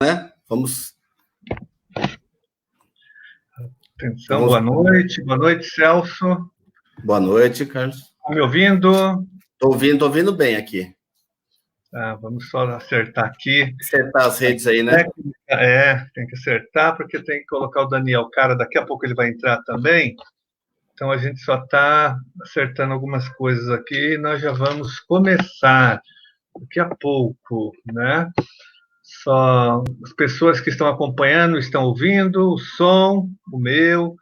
Né? Vamos. Atenção, boa noite, Celso. Boa noite, Carlos. Está me ouvindo? Estou ouvindo bem aqui. Tá, vamos só acertar aqui. Acertar as redes aí, né? Tem que acertar, porque tem que colocar o Daniel Cara, daqui a pouco ele vai entrar também. Então a gente só está acertando algumas coisas aqui e nós já vamos começar daqui a pouco, né? Só as pessoas que estão acompanhando estão ouvindo o som, o meu,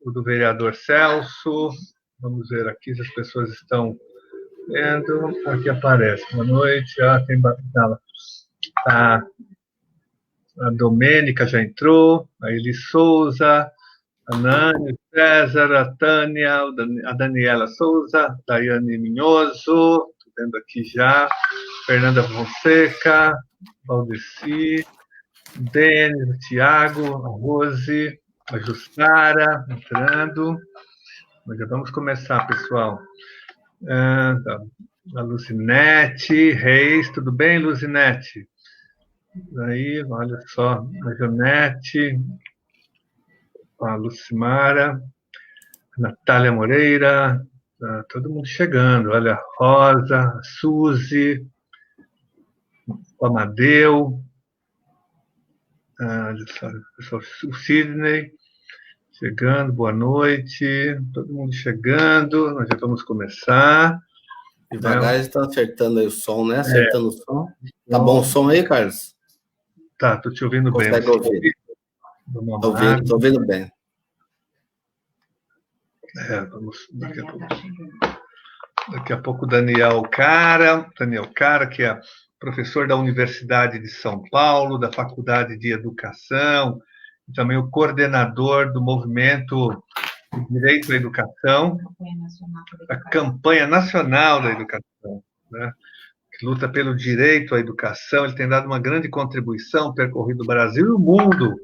o do vereador Celso. Vamos ver aqui se as pessoas estão vendo. Aqui aparece. Boa noite. Tem tá. A Domênica já entrou. A Eli Souza. A Nani, o César, a Tânia, a Daniela Souza, a Daiane Minhoso. Estou vendo aqui já. Fernanda Fonseca. Valdeci. Denis, o Tiago, a Rose, a Jussara entrando. Nós já vamos começar, pessoal. Tá. A Lucinete Reis, tudo bem, Lucinete? Aí, olha só, a Janete, a Lucimara, a Natália Moreira, tá todo mundo chegando. Olha, a Rosa, a Suzy, o Amadeu, o Sidney chegando, boa noite, todo mundo chegando, nós já vamos começar. Devagar eles estão acertando aí o som, né? Acertando o som. Tá bom o som aí, Carlos? Tá, tô te ouvindo bem. Consegue ouvir? Tô ouvindo bem. Vamos daqui a pouco Daniel Cara, que é professor da Universidade de São Paulo, da Faculdade de Educação, e também o coordenador do movimento de Direito à Educação, a Campanha Nacional da Educação, né? Que luta pelo direito à educação. Ele tem dado uma grande contribuição, percorrido o Brasil e o mundo,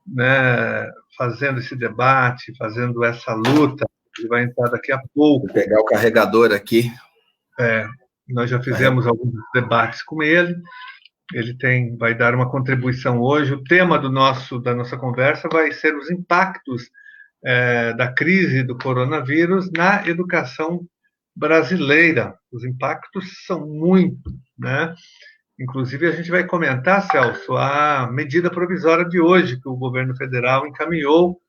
né, fazendo esse debate, fazendo essa luta. Ele vai entrar daqui a pouco. Vou pegar o carregador aqui. Nós já fizemos alguns debates com ele. Ele vai dar uma contribuição hoje. O tema da nossa conversa vai ser os impactos da crise do coronavírus na educação brasileira. Os impactos são muitos, né? Inclusive, a gente vai comentar, Celso, a medida provisória de hoje que o governo federal encaminhou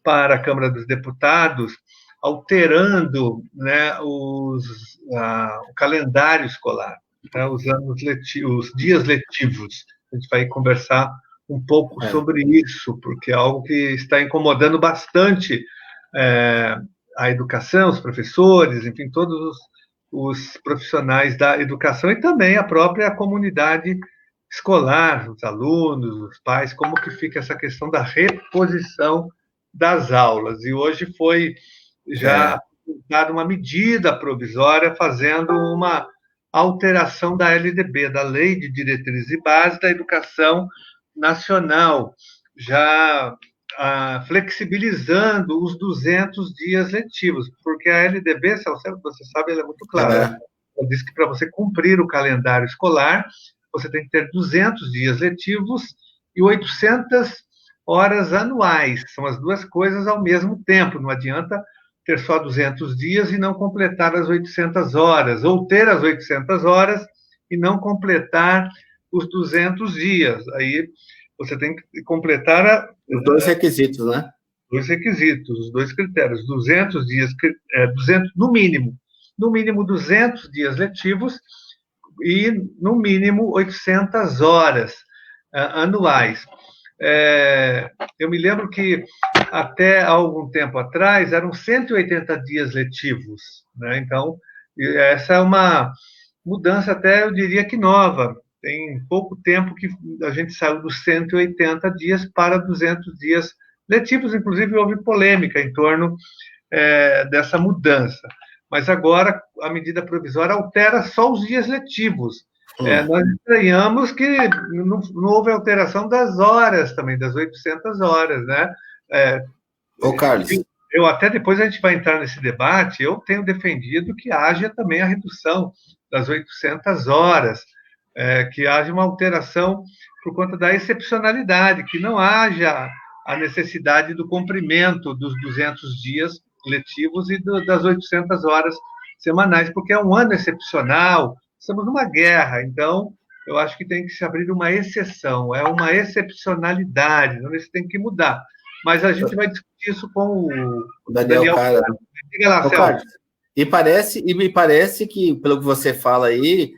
para a Câmara dos Deputados, alterando, né, o calendário escolar, né, usando os dias letivos. A gente vai conversar um pouco sobre isso, porque é algo que está incomodando bastante a educação, os professores, enfim, todos os profissionais da educação e também a própria comunidade escolar, os alunos, os pais, como que fica essa questão da reposição das aulas. E hoje foi já dada uma medida provisória fazendo uma alteração da LDB, da Lei de Diretrizes e Bases da Educação Nacional, já flexibilizando os 200 dias letivos, porque a LDB, você sabe, ela é muito clara. Ela diz que para você cumprir o calendário escolar, você tem que ter 200 dias letivos e 800 horas anuais. São as duas coisas ao mesmo tempo. Não adianta ter só 200 dias e não completar as 800 horas, ou ter as 800 horas e não completar os 200 dias. Aí você tem que completar os dois requisitos, né? Dois requisitos, os dois critérios. 200 dias, 200, no mínimo 200 dias letivos e, no mínimo, 800 horas anuais. Eu me lembro que, até algum tempo atrás, eram 180 dias letivos, né? Então, essa é uma mudança até, eu diria que nova. Tem pouco tempo que a gente saiu dos 180 dias para 200 dias letivos. Inclusive, houve polêmica em torno dessa mudança. Mas agora a medida provisória altera só os dias letivos. Nós estranhamos que não houve alteração das horas também, das 800 horas, né? Ô, Carlos. Eu até depois a gente vai entrar nesse debate, eu tenho defendido que haja também a redução das 800 horas. que haja uma alteração por conta da excepcionalidade, que não haja a necessidade do cumprimento dos 200 dias letivos e das 800 horas semanais, porque é um ano excepcional, estamos numa guerra, então eu acho que tem que se abrir uma exceção, é uma excepcionalidade, então isso tem que mudar. Mas a gente vai discutir isso com o Daniel Cara. Diga lá, Celso. E me parece que, pelo que você fala aí,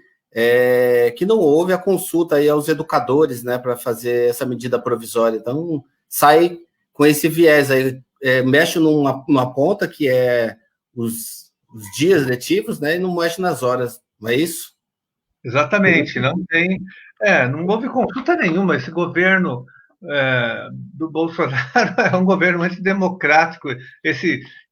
que não houve a consulta aí aos educadores, né, para fazer essa medida provisória. Então, sai com esse viés aí, mexe numa ponta que é os dias letivos, né, e não mexe nas horas, não é isso? Exatamente, não houve consulta nenhuma. Esse governo do Bolsonaro é um governo antidemocrático.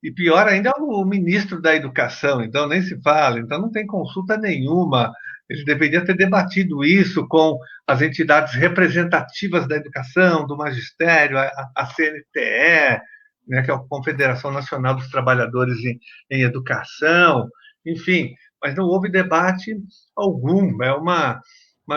E pior ainda é o ministro da Educação, então nem se fala, então não tem consulta nenhuma. Ele deveria ter debatido isso com as entidades representativas da educação, do magistério, a CNTE, né, que é a Confederação Nacional dos Trabalhadores em Educação, enfim, mas não houve debate algum. É uma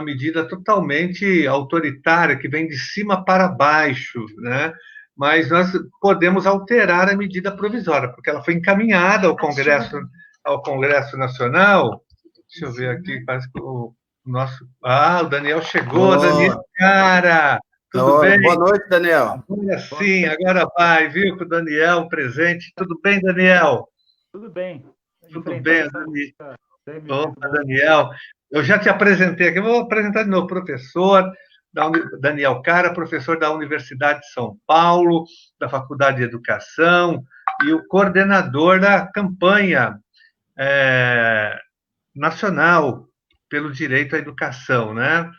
medida totalmente autoritária, que vem de cima para baixo, né? Mas nós podemos alterar a medida provisória, porque ela foi encaminhada ao Congresso Nacional. Deixa eu ver aqui, parece que o nosso... o Daniel chegou, Daniel, cara! Tudo bem? Boa noite, Daniel. Agora sim, agora vai, viu, com o Daniel presente. Tudo bem, Daniel? Tudo bem. Tudo bem, Daniel. Opa, Daniel. Eu já te apresentei aqui, eu vou apresentar de novo, professor Daniel Cara, professor da Universidade de São Paulo, da Faculdade de Educação, e o coordenador da campanha nacional pelo direito à educação, né?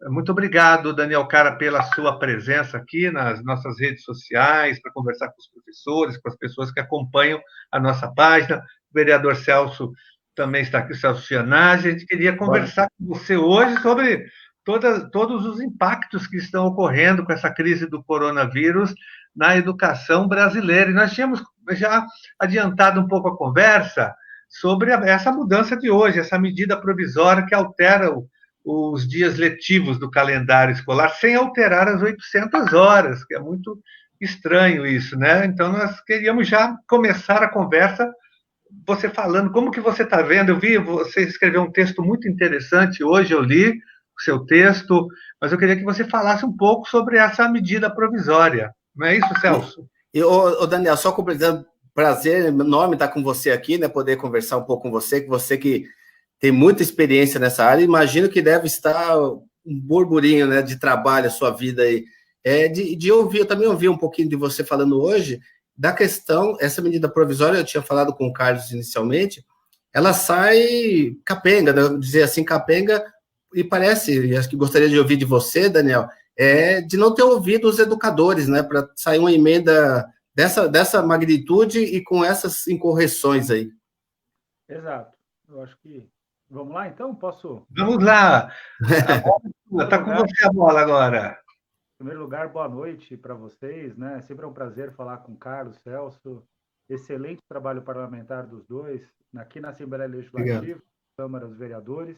Muito obrigado, Daniel Cara, pela sua presença aqui nas nossas redes sociais, para conversar com os professores, com as pessoas que acompanham a nossa página. O vereador Celso também está aqui, o Celso Cianage. A gente queria conversar com você hoje sobre todos os impactos que estão ocorrendo com essa crise do coronavírus na educação brasileira. E nós tínhamos já adiantado um pouco a conversa sobre essa mudança de hoje, essa medida provisória que altera os dias letivos do calendário escolar, sem alterar as 800 horas, que é muito estranho isso, né? Então, nós queríamos já começar a conversa, você falando como que você está vendo. Eu vi você escreveu um texto muito interessante hoje, eu li o seu texto, mas eu queria que você falasse um pouco sobre essa medida provisória. Não é isso, Celso? Daniel, só completando, prazer enorme estar com você aqui, né? Poder conversar um pouco com você que tem muita experiência nessa área. Imagino que deve estar um burburinho, né, de trabalho a sua vida aí. De ouvir, eu também ouvi um pouquinho de você falando hoje da questão, essa medida provisória, eu tinha falado com o Carlos inicialmente, ela sai capenga, né, dizer assim, capenga, e parece, acho que gostaria de ouvir de você, Daniel, de não ter ouvido os educadores, né, para sair uma emenda dessa magnitude e com essas incorreções aí. Exato. Eu acho que... Vamos lá, então? Posso? Vamos lá! Está com você a bola agora. Em primeiro lugar, boa noite para vocês, né? Sempre é um prazer falar com o Carlos, Celso. Excelente trabalho parlamentar dos dois, aqui na Assembleia Legislativa, Câmara dos Vereadores.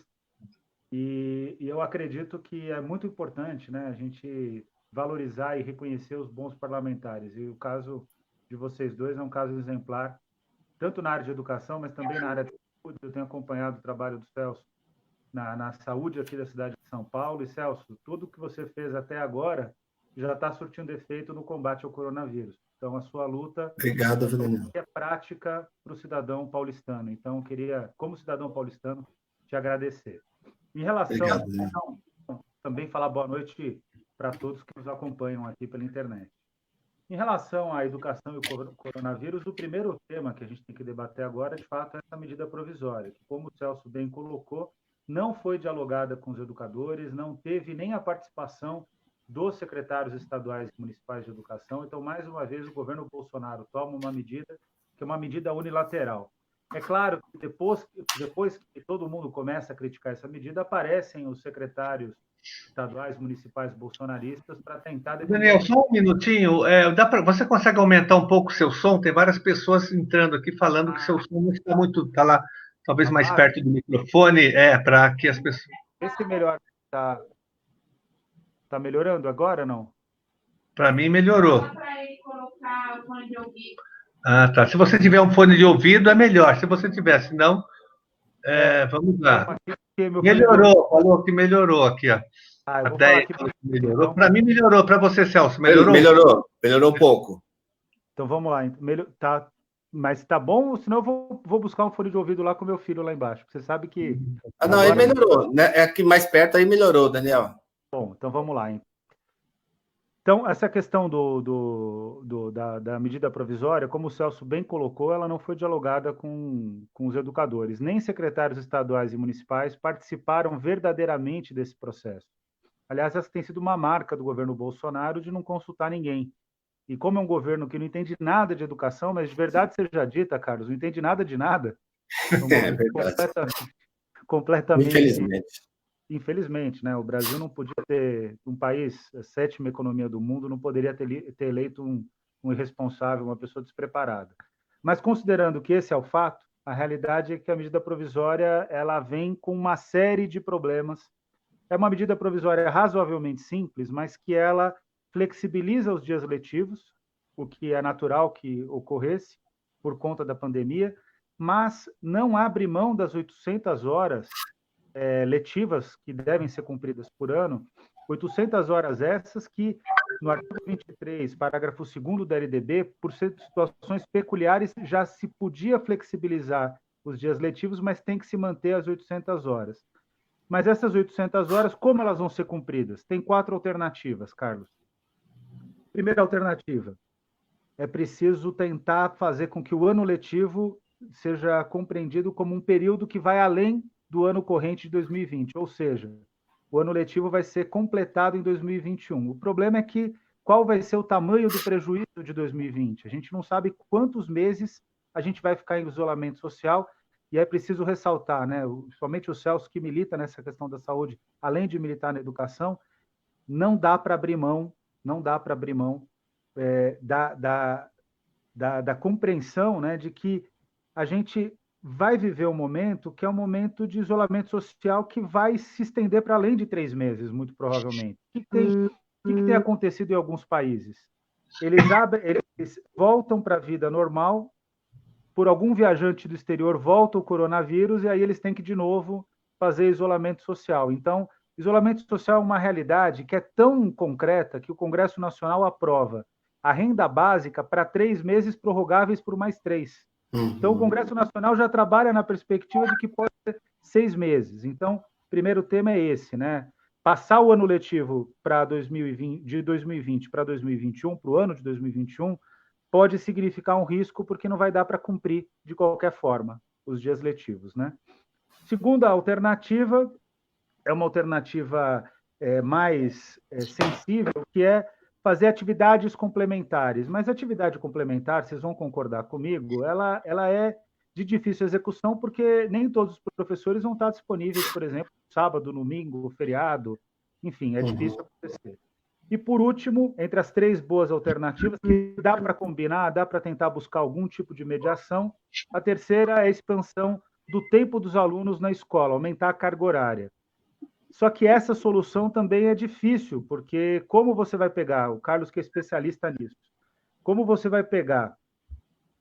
E eu acredito que é muito importante, né, a gente valorizar e reconhecer os bons parlamentares. E o caso de vocês dois é um caso exemplar, tanto na área de educação, mas também na área de saúde. Eu tenho acompanhado o trabalho do Celso na saúde aqui da cidade de São Paulo. E, Celso, tudo que você fez até agora já está surtindo efeito no combate ao coronavírus. Então, a sua luta é prática para o cidadão paulistano. Então, eu queria, como cidadão paulistano, te agradecer. Em relação também falar boa noite para todos que nos acompanham aqui pela internet. Em relação à educação e o coronavírus, o primeiro tema que a gente tem que debater agora, de fato, é essa medida provisória, que, como o Celso bem colocou, não foi dialogada com os educadores, não teve nem a participação dos secretários estaduais e municipais de educação. Então, mais uma vez, o governo Bolsonaro toma uma medida que é uma medida unilateral. É claro que depois que todo mundo começa a criticar essa medida, aparecem os secretários estaduais, municipais bolsonaristas para tentar... Daniel, só um minutinho. Você consegue aumentar um pouco o seu som? Tem várias pessoas entrando aqui falando que seu som não está muito... Está lá, talvez mais perto do microfone, para que as pessoas... Esse melhor tá melhorando agora, não? Para mim, melhorou. Ah, tá. Se você tiver um fone de ouvido, é melhor. Se você tiver, senão, vamos lá. Melhorou, falou que melhorou aqui, ó. Eu A vou falar ideia aqui. melhorou. Para mim, melhorou. Para você, Celso, melhorou? Melhorou um pouco. Então vamos lá. Tá, mas tá bom? Senão eu vou buscar um fone de ouvido lá com meu filho lá embaixo. Você sabe que. Não, aí melhorou. Né? É aqui mais perto aí melhorou, Daniel. Bom, então vamos lá. Então, essa questão da medida provisória, como o Celso bem colocou, ela não foi dialogada com os educadores. Nem secretários estaduais e municipais participaram verdadeiramente desse processo. Aliás, essa tem sido uma marca do governo Bolsonaro de não consultar ninguém. E como é um governo que não entende nada de educação, mas de verdade seja dita, Carlos, não entende nada de nada. É verdade. Completamente. Infelizmente, né? O Brasil não podia ter um país, a sétima economia do mundo, não poderia ter eleito um irresponsável, uma pessoa despreparada. Mas considerando que esse é o fato, a realidade é que a medida provisória ela vem com uma série de problemas. É uma medida provisória razoavelmente simples, mas que ela flexibiliza os dias letivos, o que é natural que ocorresse por conta da pandemia, mas não abre mão das 800 horas letivas que devem ser cumpridas por ano, 800 horas essas que, no artigo 23, parágrafo 2º da LDB, por ser situações peculiares, já se podia flexibilizar os dias letivos, mas tem que se manter as 800 horas. Mas essas 800 horas, como elas vão ser cumpridas? Tem 4 alternativas, Carlos. Primeira alternativa, é preciso tentar fazer com que o ano letivo seja compreendido como um período que vai além do ano corrente de 2020, ou seja, o ano letivo vai ser completado em 2021. O problema é que qual vai ser o tamanho do prejuízo de 2020? A gente não sabe quantos meses a gente vai ficar em isolamento social, e é preciso ressaltar, né, somente o Celso que milita nessa questão da saúde, além de militar na educação, não dá para abrir mão da compreensão, né, de que a gente vai viver um momento que é um momento de isolamento social que vai se estender para além de 3 meses, muito provavelmente. O que tem acontecido em alguns países? Eles voltam para a vida normal, por algum viajante do exterior volta o coronavírus e aí eles têm que, de novo, fazer isolamento social. Então, isolamento social é uma realidade que é tão concreta que o Congresso Nacional aprova a renda básica para 3 meses prorrogáveis por mais 3. Então, o Congresso Nacional já trabalha na perspectiva de que pode ser 6 meses. Então, o primeiro tema é esse, né? Passar o ano letivo para 2020, de 2020 para 2021, para o ano de 2021, pode significar um risco, porque não vai dar para cumprir de qualquer forma os dias letivos, né? Segunda alternativa é uma alternativa mais sensível, que é fazer atividades complementares. Mas atividade complementar, vocês vão concordar comigo, ela é de difícil execução, porque nem todos os professores vão estar disponíveis, por exemplo, sábado, domingo, feriado, enfim, é difícil acontecer. E, por último, entre as 3 boas alternativas, que dá para combinar, dá para tentar buscar algum tipo de mediação, a terceira é a expansão do tempo dos alunos na escola, aumentar a carga horária. Só que essa solução também é difícil, porque como você vai pegar, o Carlos que é especialista nisso, como você vai pegar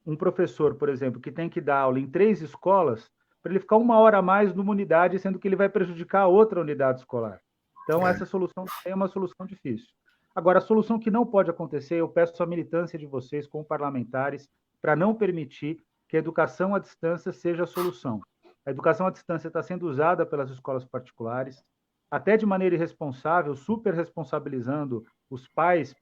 um professor, por exemplo, que tem que dar aula em 3 escolas, para ele ficar 1 hora a mais numa unidade, sendo que ele vai prejudicar a outra unidade escolar. Então, essa solução é uma solução difícil. Agora, a solução que não pode acontecer, eu peço a militância de vocês como parlamentares para não permitir que a educação à distância seja a solução. A educação à distância está sendo usada pelas escolas particulares, até de maneira irresponsável, super responsabilizando os pais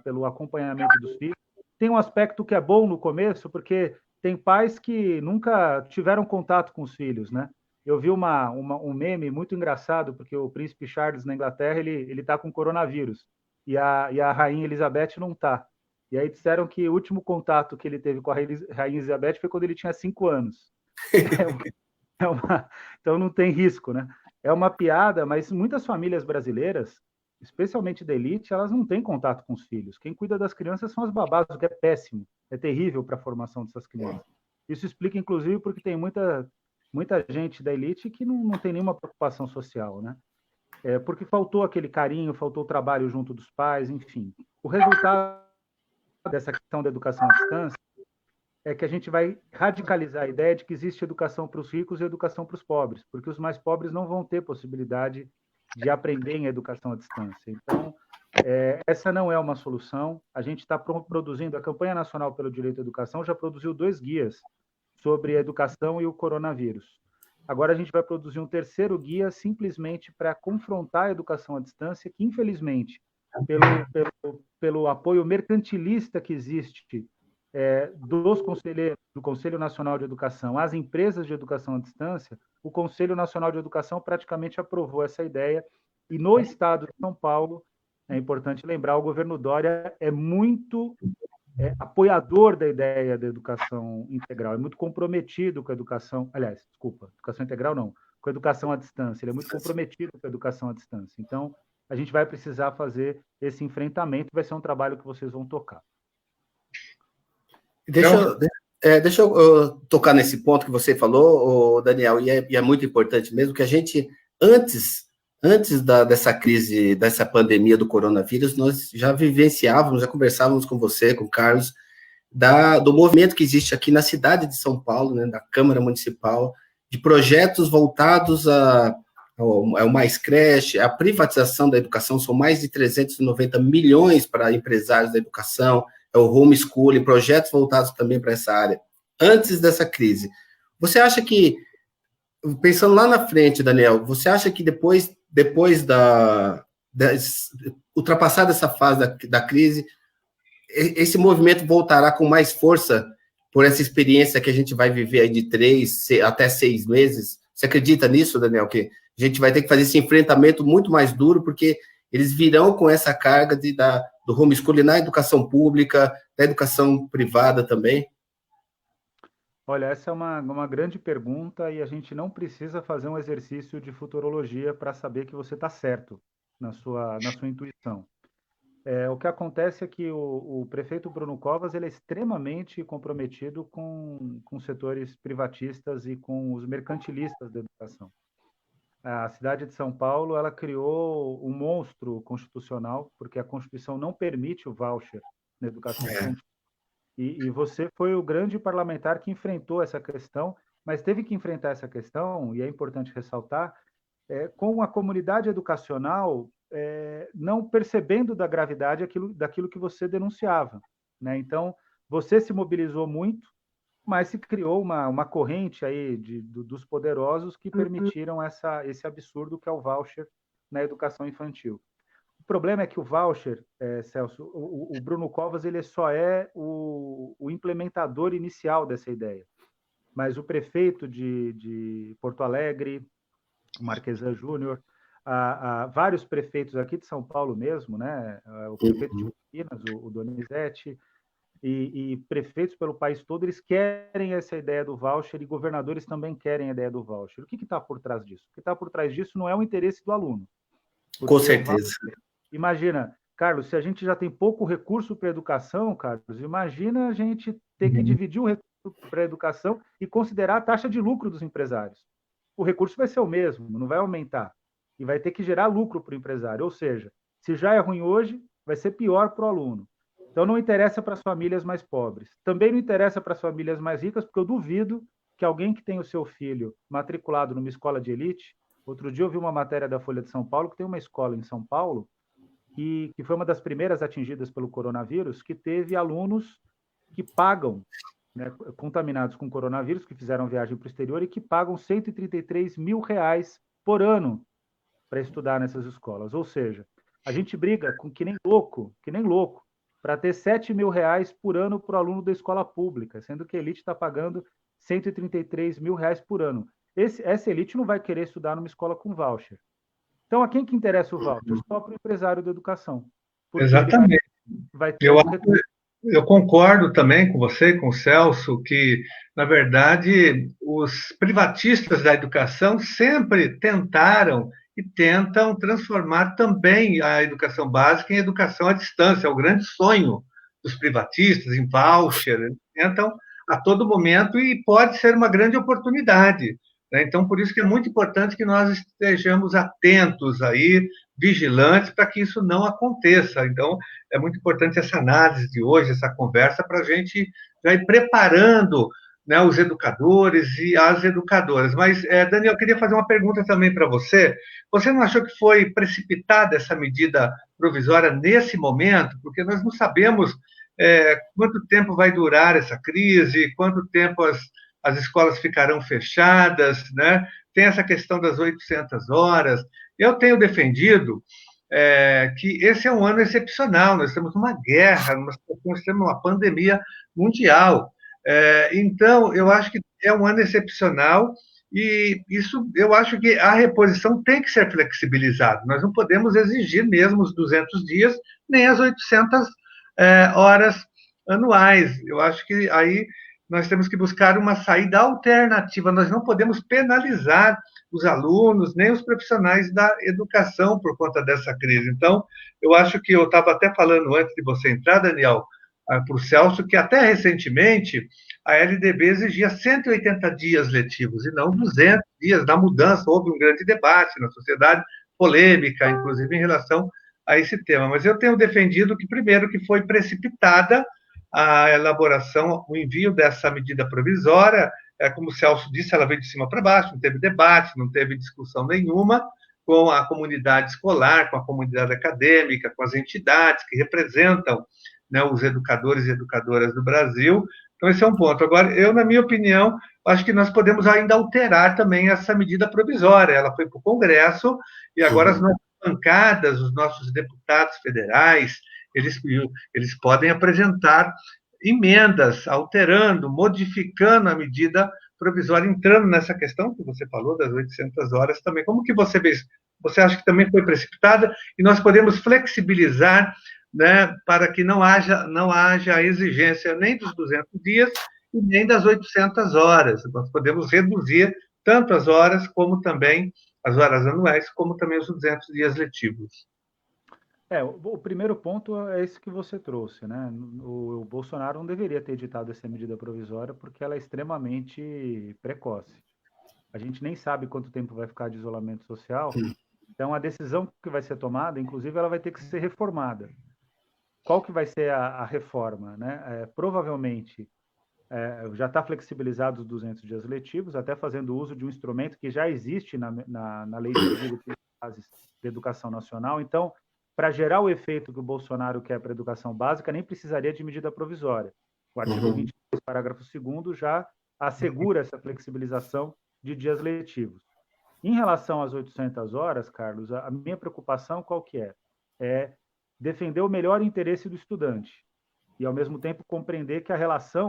pelo acompanhamento dos filhos. Tem um aspecto que é bom no começo, porque tem pais que nunca tiveram contato com os filhos, né? Eu vi um meme muito engraçado, porque o príncipe Charles na Inglaterra, ele está com coronavírus, e a rainha Elizabeth não está. E aí disseram que o último contato que ele teve com a rainha Elizabeth foi quando ele tinha 5 anos. Então não tem risco, né? É uma piada, mas muitas famílias brasileiras, especialmente da elite, elas não têm contato com os filhos. Quem cuida das crianças são as babás, o que é péssimo, é terrível para a formação dessas crianças. Isso explica, inclusive, porque tem muita muita gente da elite que não tem nenhuma preocupação social, né? Porque faltou aquele carinho, faltou o trabalho junto dos pais, enfim. O resultado dessa questão da educação à distância é que a gente vai radicalizar a ideia de que existe educação para os ricos e educação para os pobres, porque os mais pobres não vão ter possibilidade de aprender em educação à distância. Então, essa não é uma solução. A gente está produzindo, a Campanha Nacional pelo Direito à Educação já produziu 2 guias sobre a educação e o coronavírus. Agora a gente vai produzir um 3º guia simplesmente para confrontar a educação à distância, que infelizmente, pelo apoio mercantilista que existe dos conselheiros do Conselho Nacional de Educação às empresas de educação à distância, o Conselho Nacional de Educação praticamente aprovou essa ideia, e no estado de São Paulo, é importante lembrar, o governo Dória é muito apoiador da ideia da educação integral, é muito comprometido com a educação, aliás, desculpa, educação integral não, com a educação à distância, ele é muito comprometido com a educação à distância. Então, a gente vai precisar fazer esse enfrentamento, vai ser um trabalho que vocês vão tocar. Deixa eu tocar nesse ponto que você falou, Daniel, e é muito importante mesmo, que a gente, antes dessa crise, dessa pandemia do coronavírus, nós já vivenciávamos, já conversávamos com você, com o Carlos, do movimento que existe aqui na cidade de São Paulo, né, da Câmara Municipal, de projetos voltados ao Mais Creche, a privatização da educação, são mais de 390 milhões para empresários da educação, o homeschooling, projetos voltados também para essa área, antes dessa crise. Você acha que, pensando lá na frente, Daniel, você acha que depois ultrapassada essa fase da crise, esse movimento voltará com mais força por essa experiência que a gente vai viver aí de 3 até 6 meses? Você acredita nisso, Daniel, que a gente vai ter que fazer esse enfrentamento muito mais duro, porque eles virão com essa carga do homeschooling na educação pública, na educação privada também? Olha, essa é uma grande pergunta, e a gente não precisa fazer um exercício de futurologia para saber que você está certo na sua intuição. O que acontece é que o prefeito Bruno Covas ele é extremamente comprometido com setores privatistas e com os mercantilistas da educação. A cidade de São Paulo ela criou um monstro constitucional, porque a Constituição não permite o voucher na educação infantil. E você foi o grande parlamentar que enfrentou essa questão, mas teve que enfrentar essa questão, e é importante ressaltar, com a comunidade educacional não percebendo da gravidade daquilo que você denunciava, né? Então, você se mobilizou muito, mas se criou uma corrente aí dos poderosos que permitiram esse absurdo que é o voucher na educação infantil. O problema é que o voucher, Celso, o Bruno Covas ele só é o implementador inicial dessa ideia, mas o prefeito de Porto Alegre, o Marquesan Júnior, vários prefeitos aqui de São Paulo mesmo, né? O prefeito de Campinas, o Donizete, e prefeitos pelo país todo, eles querem essa ideia do voucher, e governadores também querem a ideia do voucher. O que está por trás disso? O que está por trás disso não é o interesse do aluno. Com certeza. Imagina, Carlos, se a gente já tem pouco recurso para a educação, Carlos, imagina a gente ter que dividir o recurso para a educação e considerar a taxa de lucro dos empresários. O recurso vai ser o mesmo, não vai aumentar. E vai ter que gerar lucro para o empresário. Ou seja, se já é ruim hoje, vai ser pior para o aluno. Então, não interessa para as famílias mais pobres. Também não interessa para as famílias mais ricas, porque eu duvido que alguém que tem o seu filho matriculado numa escola de elite... Outro dia eu vi uma matéria da Folha de São Paulo, que tem uma escola em São Paulo, que foi uma das primeiras atingidas pelo coronavírus, que teve alunos que pagam, né, contaminados com coronavírus, que fizeram viagem para o exterior e que pagam R$133 mil por ano para estudar nessas escolas. Ou seja, a gente briga que nem louco, para ter R$7 mil por ano para o aluno da escola pública, sendo que a elite está pagando R$133 mil por ano. Essa elite não vai querer estudar numa escola com voucher. Então, a quem que interessa o voucher? Só para o empresário da educação. Exatamente. Vai ter eu concordo também com você, com o Celso, que, na verdade, os privatistas da educação sempre tentaram e tentam transformar também a educação básica em educação à distância. É o grande sonho dos privatistas, em voucher. Tentam a todo momento, e pode ser uma grande oportunidade. né? Então, por isso que é muito importante que nós estejamos atentos aí, vigilantes, para que isso não aconteça. Então, é muito importante essa análise de hoje, essa conversa, para a gente já ir preparando, né, os educadores e as educadoras. Mas, Daniel, eu queria fazer uma pergunta também para você. Você não achou que foi precipitada essa medida provisória nesse momento? Porque nós não sabemos quanto tempo vai durar essa crise, quanto tempo as escolas ficarão fechadas, né? Tem essa questão das 800 horas. Eu tenho defendido que esse é um ano excepcional, nós estamos numa guerra, nós temos uma pandemia mundial. Então, eu acho que é um ano excepcional e isso, eu acho que a reposição tem que ser flexibilizada. Nós não podemos exigir mesmo os 200 dias, nem as 800 horas anuais. Eu acho que aí nós temos que buscar uma saída alternativa. Nós não podemos penalizar os alunos, nem os profissionais da educação por conta dessa crise. Então, eu acho que eu estava até falando antes de você entrar, Daniel, para o Celso, que até recentemente a LDB exigia 180 dias letivos e não 200 dias. Na mudança, houve um grande debate na sociedade, polêmica, inclusive, em relação a esse tema. Mas eu tenho defendido que, primeiro, que foi precipitada a elaboração, o envio dessa medida provisória, como o Celso disse, ela veio de cima para baixo, não teve debate, não teve discussão nenhuma com a comunidade escolar, com a comunidade acadêmica, com as entidades que representam, né, os educadores e educadoras do Brasil. Então, esse é um ponto. Agora, eu, na minha opinião, acho que nós podemos ainda alterar também essa medida provisória. Ela foi para o Congresso e agora as nossas bancadas, os nossos deputados federais, eles podem apresentar emendas, alterando, modificando a medida provisória, entrando nessa questão que você falou das 800 horas também. Como que você vê isso? Você acha que também foi precipitada e nós podemos flexibilizar, né, para que não haja a exigência nem dos 200 dias e nem das 800 horas. Nós podemos reduzir tanto as horas como também as horas anuais, como também os 200 dias letivos. O primeiro ponto é esse que você trouxe, né? O Bolsonaro não deveria ter editado essa medida provisória porque ela é extremamente precoce. A gente nem sabe quanto tempo vai ficar de isolamento social, então a decisão que vai ser tomada, inclusive, ela vai ter que ser reformada. Qual que vai ser a reforma, né? Provavelmente já está flexibilizado os 200 dias letivos, até fazendo uso de um instrumento que já existe na Lei de Diretrizes de Educação Nacional. Então, para gerar o efeito que o Bolsonaro quer para a educação básica, nem precisaria de medida provisória. O artigo 22, parágrafo 2º, já assegura essa flexibilização de dias letivos. Em relação às 800 horas, Carlos, a minha preocupação qual que é? É defender o melhor interesse do estudante e, ao mesmo tempo, compreender que a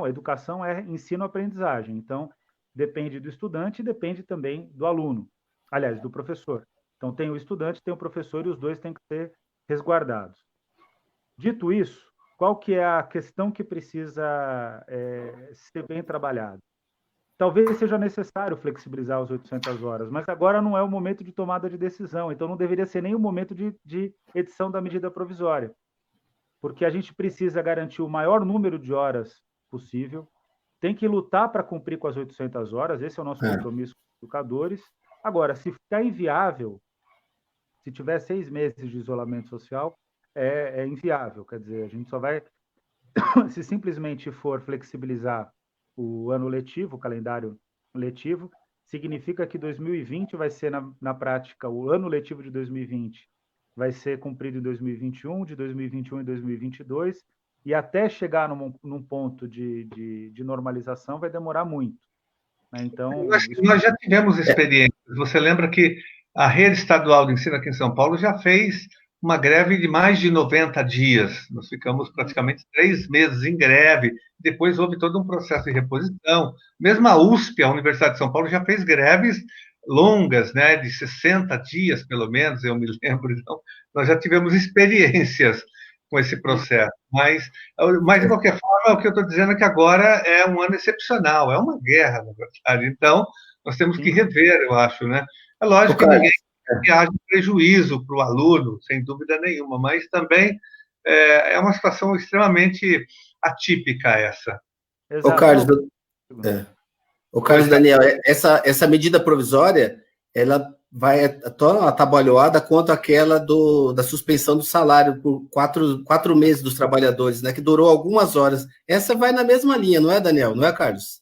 educação é ensino-aprendizagem. Então, depende do estudante e depende também do aluno, aliás, do professor. Então, tem o estudante, tem o professor e os dois têm que ser resguardados. Dito isso, qual que é a questão que precisa ser bem trabalhada? Talvez seja necessário flexibilizar as 800 horas, mas agora não é o momento de tomada de decisão, então não deveria ser nem o momento de edição da medida provisória, porque a gente precisa garantir o maior número de horas possível, tem que lutar para cumprir com as 800 horas, esse é o nosso compromisso com os educadores. Agora, se ficar inviável, se tiver 6 meses de isolamento social, é inviável. Quer dizer, a gente só vai... Se simplesmente for flexibilizar o ano letivo, o calendário letivo, significa que 2020 vai ser, na prática, o ano letivo de 2020 vai ser cumprido em 2021, de 2021 em 2022, e até chegar num ponto de normalização vai demorar muito. Né? Então, nós já tivemos experiências. Você lembra que a rede estadual de ensino aqui em São Paulo já fez uma greve de mais de 90 dias. Nós ficamos praticamente 3 meses em greve. Depois houve todo um processo de reposição. Mesmo a USP, a Universidade de São Paulo, já fez greves longas, né, de 60 dias, pelo menos, eu me lembro. Então, nós já tivemos experiências com esse processo. Mas de qualquer forma, o que eu estou dizendo é que agora é um ano excepcional, é uma guerra, na verdade. Então, nós temos que rever, eu acho, né? É lógico que ninguém que haja prejuízo para o aluno, sem dúvida nenhuma, mas também é uma situação extremamente atípica essa. Ô, Carlos, O Carlos Daniel, essa medida provisória, ela vai tão atabalhoada quanto aquela da suspensão do salário por 4 meses dos trabalhadores, né, que durou algumas horas. Essa vai na mesma linha, não é, Daniel? Não é, Carlos?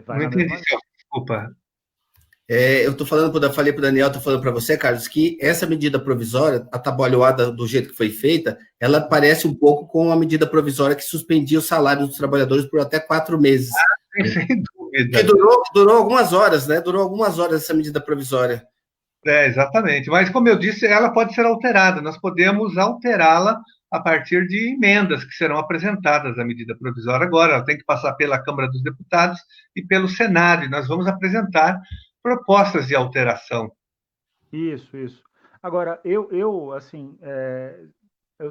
Não entendi, desculpa. Eu estou falando, falei para o Daniel, estou falando para você, Carlos, que essa medida provisória, atabalhoada do jeito que foi feita, ela parece um pouco com a medida provisória que suspendia o salário dos trabalhadores por até 4 meses. Sem dúvida. Que durou algumas horas, né? Durou algumas horas essa medida provisória. Exatamente. Mas, como eu disse, ela pode ser alterada. Nós podemos alterá-la a partir de emendas que serão apresentadas à medida provisória agora. Ela tem que passar pela Câmara dos Deputados e pelo Senado, e nós vamos apresentar propostas de alteração. Isso. Agora, eu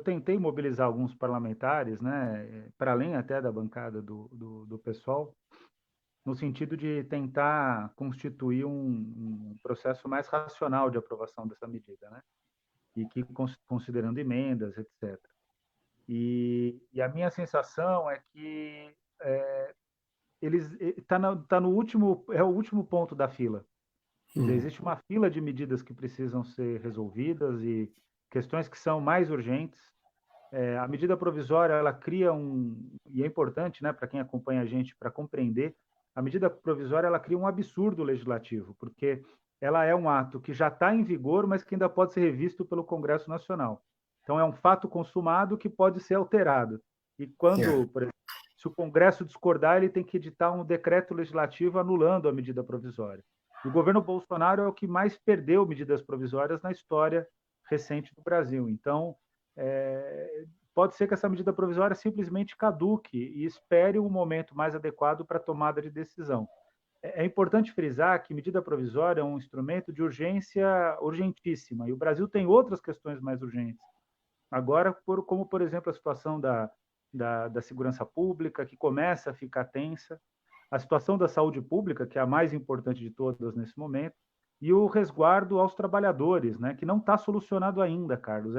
tentei mobilizar alguns parlamentares, né, para além até da bancada do PSOL, no sentido de tentar constituir um processo mais racional de aprovação dessa medida, né, e que considerando emendas, etc. E a minha sensação é que está no último, é o último ponto da fila. Existe uma fila de medidas que precisam ser resolvidas e questões que são mais urgentes. A medida provisória, ela cria e é importante, né, para quem acompanha a gente, para compreender, a medida provisória, ela cria um absurdo legislativo, porque ela é um ato que já está em vigor, mas que ainda pode ser revisto pelo Congresso Nacional. Então, é um fato consumado que pode ser alterado. E quando, por exemplo, se o Congresso discordar, ele tem que editar um decreto legislativo anulando a medida provisória. O governo Bolsonaro é o que mais perdeu medidas provisórias na história recente do Brasil. Então, pode ser que essa medida provisória simplesmente caduque e espere um momento mais adequado para a tomada de decisão. É importante frisar que medida provisória é um instrumento de urgência urgentíssima, e o Brasil tem outras questões mais urgentes. Agora, como, por exemplo, a situação da segurança pública, que começa a ficar tensa, a situação da saúde pública, que é a mais importante de todas nesse momento, e o resguardo aos trabalhadores, né, que não está solucionado ainda, Carlos.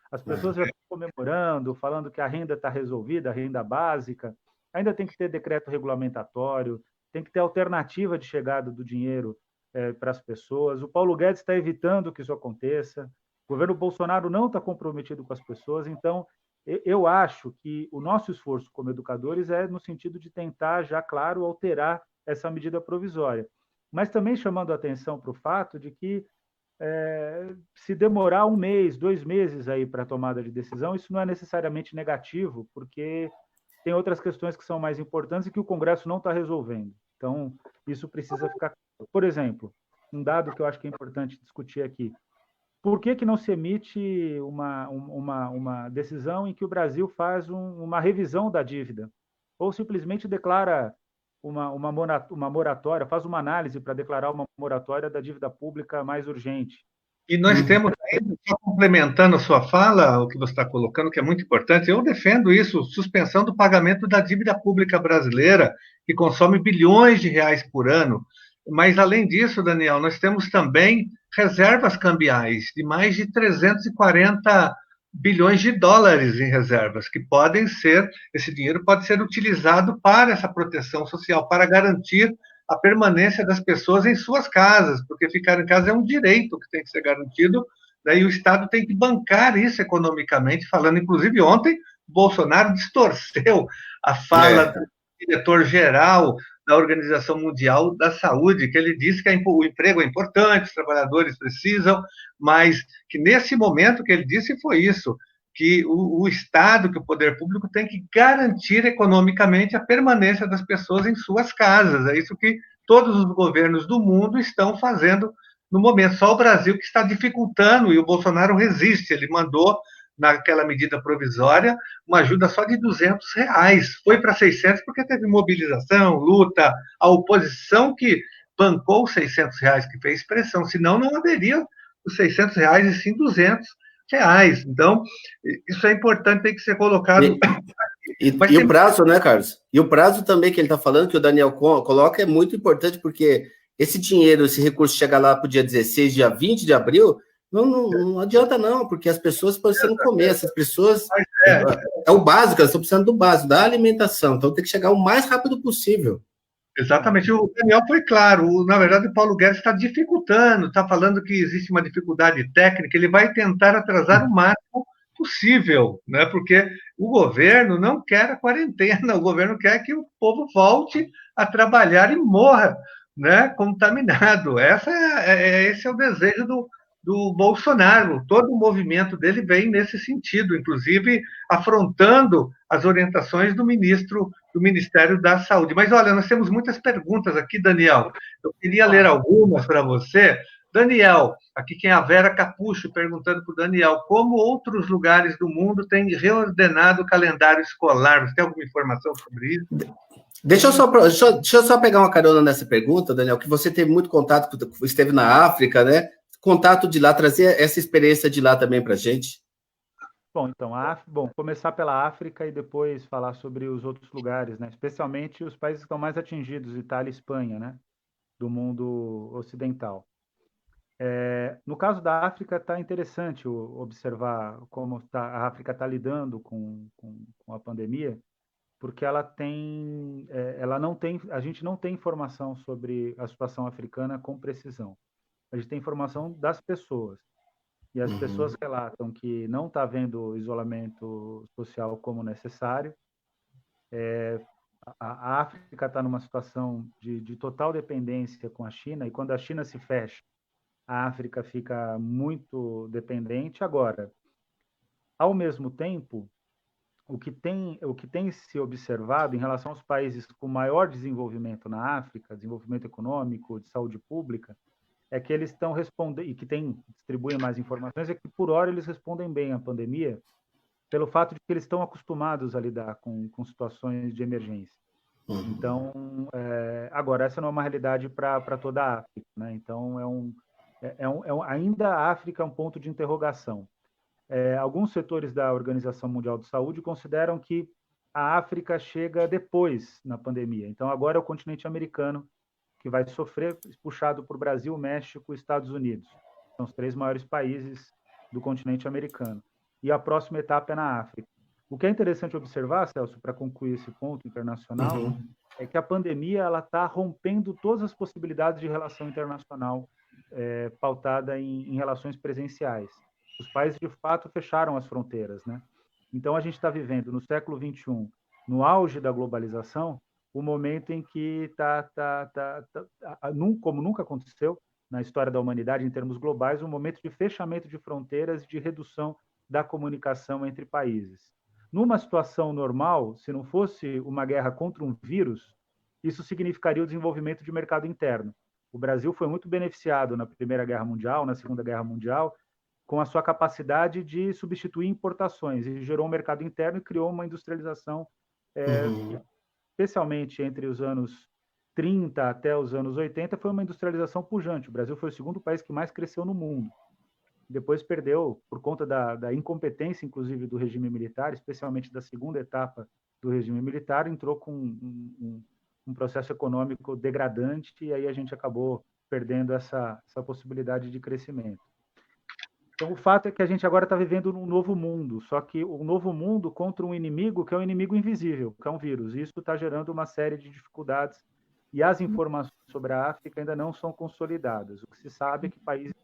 As pessoas já estão comemorando, falando que a renda está resolvida, a renda básica, ainda tem que ter decreto regulamentatório, tem que ter alternativa de chegada do dinheiro para as pessoas. O Paulo Guedes está evitando que isso aconteça, o governo Bolsonaro não está comprometido com as pessoas, então eu acho que o nosso esforço como educadores é no sentido de tentar, já claro, alterar essa medida provisória, mas também chamando a atenção para o fato de que se demorar 1 mês, 2 meses aí para a tomada de decisão, isso não é necessariamente negativo, porque tem outras questões que são mais importantes e que o Congresso não está resolvendo. Então, isso precisa ficar claro. Por exemplo, um dado que eu acho que é importante discutir aqui: por que não se emite uma decisão em que o Brasil faz uma revisão da dívida? Ou simplesmente declara uma moratória, faz uma análise para declarar uma moratória da dívida pública mais urgente? E nós temos ainda, só complementando a sua fala, o que você está colocando, que é muito importante, eu defendo isso, suspensão do pagamento da dívida pública brasileira, que consome bilhões de reais por ano. Mas, além disso, Daniel, nós temos também reservas cambiais de mais de 340 bilhões de dólares em reservas, que esse dinheiro pode ser utilizado para essa proteção social, para garantir a permanência das pessoas em suas casas, porque ficar em casa é um direito que tem que ser garantido, daí o Estado tem que bancar isso economicamente, falando, inclusive ontem, Bolsonaro distorceu a fala do diretor-geral da Organização Mundial da Saúde, que ele disse que o emprego é importante, os trabalhadores precisam, mas que nesse momento que ele disse foi isso, que o Estado, que o poder público tem que garantir economicamente a permanência das pessoas em suas casas. É isso que todos os governos do mundo estão fazendo no momento. Só o Brasil que está dificultando, e o Bolsonaro resiste. Ele mandou, naquela medida provisória, uma ajuda só de R$200. Foi para 600 porque teve mobilização, luta, a oposição que bancou os R$600, que fez pressão, senão não haveria os R$600 e sim R$200. Então, isso é importante, tem que ser colocado. E o prazo, né, Carlos? E o prazo também que ele está falando, que o Daniel coloca, é muito importante, porque esse dinheiro, esse recurso chegar lá para o dia 16, dia 20 de abril, não adianta não, porque as pessoas precisam comer, essas pessoas... É o básico, elas estão precisando do básico, da alimentação, então tem que chegar o mais rápido possível. Exatamente, o Daniel foi claro. Na verdade, o Paulo Guedes está dificultando, está falando que existe uma dificuldade técnica, ele vai tentar atrasar o máximo possível, né? Porque o governo não quer a quarentena, o governo quer que o povo volte a trabalhar e morra, né, contaminado. Esse é o desejo do Bolsonaro. Todo o movimento dele vem nesse sentido, inclusive afrontando as orientações do Ministério da Saúde. Mas olha, nós temos muitas perguntas aqui, Daniel. Eu queria ler algumas para você. Daniel, aqui quem é a Vera Capucho perguntando para o Daniel, como outros lugares do mundo têm reordenado o calendário escolar? Você tem alguma informação sobre isso? Deixa eu só pegar uma carona nessa pergunta, Daniel, que você teve muito contato, esteve na África, né? Contato de lá, trazer essa experiência de lá também para a gente. Bom, então, começar pela África e depois falar sobre os outros lugares, né? Especialmente os países que estão mais atingidos, Itália e Espanha, né? Do mundo ocidental. No caso da África, está interessante observar como a África está lidando com a pandemia, porque ela não tem, a gente não tem informação sobre a situação africana com precisão. A gente tem informação das pessoas. E as pessoas relatam que não está havendo isolamento social como necessário. A África está numa situação de total dependência com a China, e quando a China se fecha, a África fica muito dependente. Agora, ao mesmo tempo, o que tem se observado em relação aos países com maior desenvolvimento na África, desenvolvimento econômico, de saúde pública, é que eles estão respondendo, e que distribuem mais informações, é que por hora eles respondem bem à pandemia, pelo fato de que eles estão acostumados a lidar com situações de emergência. Então, agora, essa não é uma realidade para toda a África, né? Então, ainda a África é um ponto de interrogação. Alguns setores da Organização Mundial de Saúde consideram que a África chega depois na pandemia. Então, agora é o continente americano que vai sofrer, puxado por Brasil, México e Estados Unidos. São os 3 maiores países do continente americano. E a próxima etapa é na África. O que é interessante observar, Celso, para concluir esse ponto internacional, é que a pandemia está rompendo todas as possibilidades de relação internacional pautada em relações presenciais. Os países, de fato, fecharam as fronteiras, né? Então, a gente está vivendo, no século XXI, no auge da globalização, o momento em que como nunca aconteceu na história da humanidade em termos globais, um momento de fechamento de fronteiras e de redução da comunicação entre países. Numa situação normal, se não fosse uma guerra contra um vírus, isso significaria o desenvolvimento de mercado interno. O Brasil foi muito beneficiado na Primeira Guerra Mundial, na Segunda Guerra Mundial, com a sua capacidade de substituir importações, e gerou um mercado interno e criou uma industrialização especialmente entre os anos 30 até os anos 80, foi uma industrialização pujante. O Brasil foi o segundo país que mais cresceu no mundo. Depois perdeu, por conta da incompetência, inclusive, do regime militar, especialmente da segunda etapa do regime militar, entrou com um processo econômico degradante, e aí a gente acabou perdendo essa possibilidade de crescimento. Então, o fato é que a gente agora está vivendo num novo mundo, só que um novo mundo contra um inimigo que é um inimigo invisível, que é um vírus. Isso está gerando uma série de dificuldades, e as informações sobre a África ainda não são consolidadas. O que se sabe é que países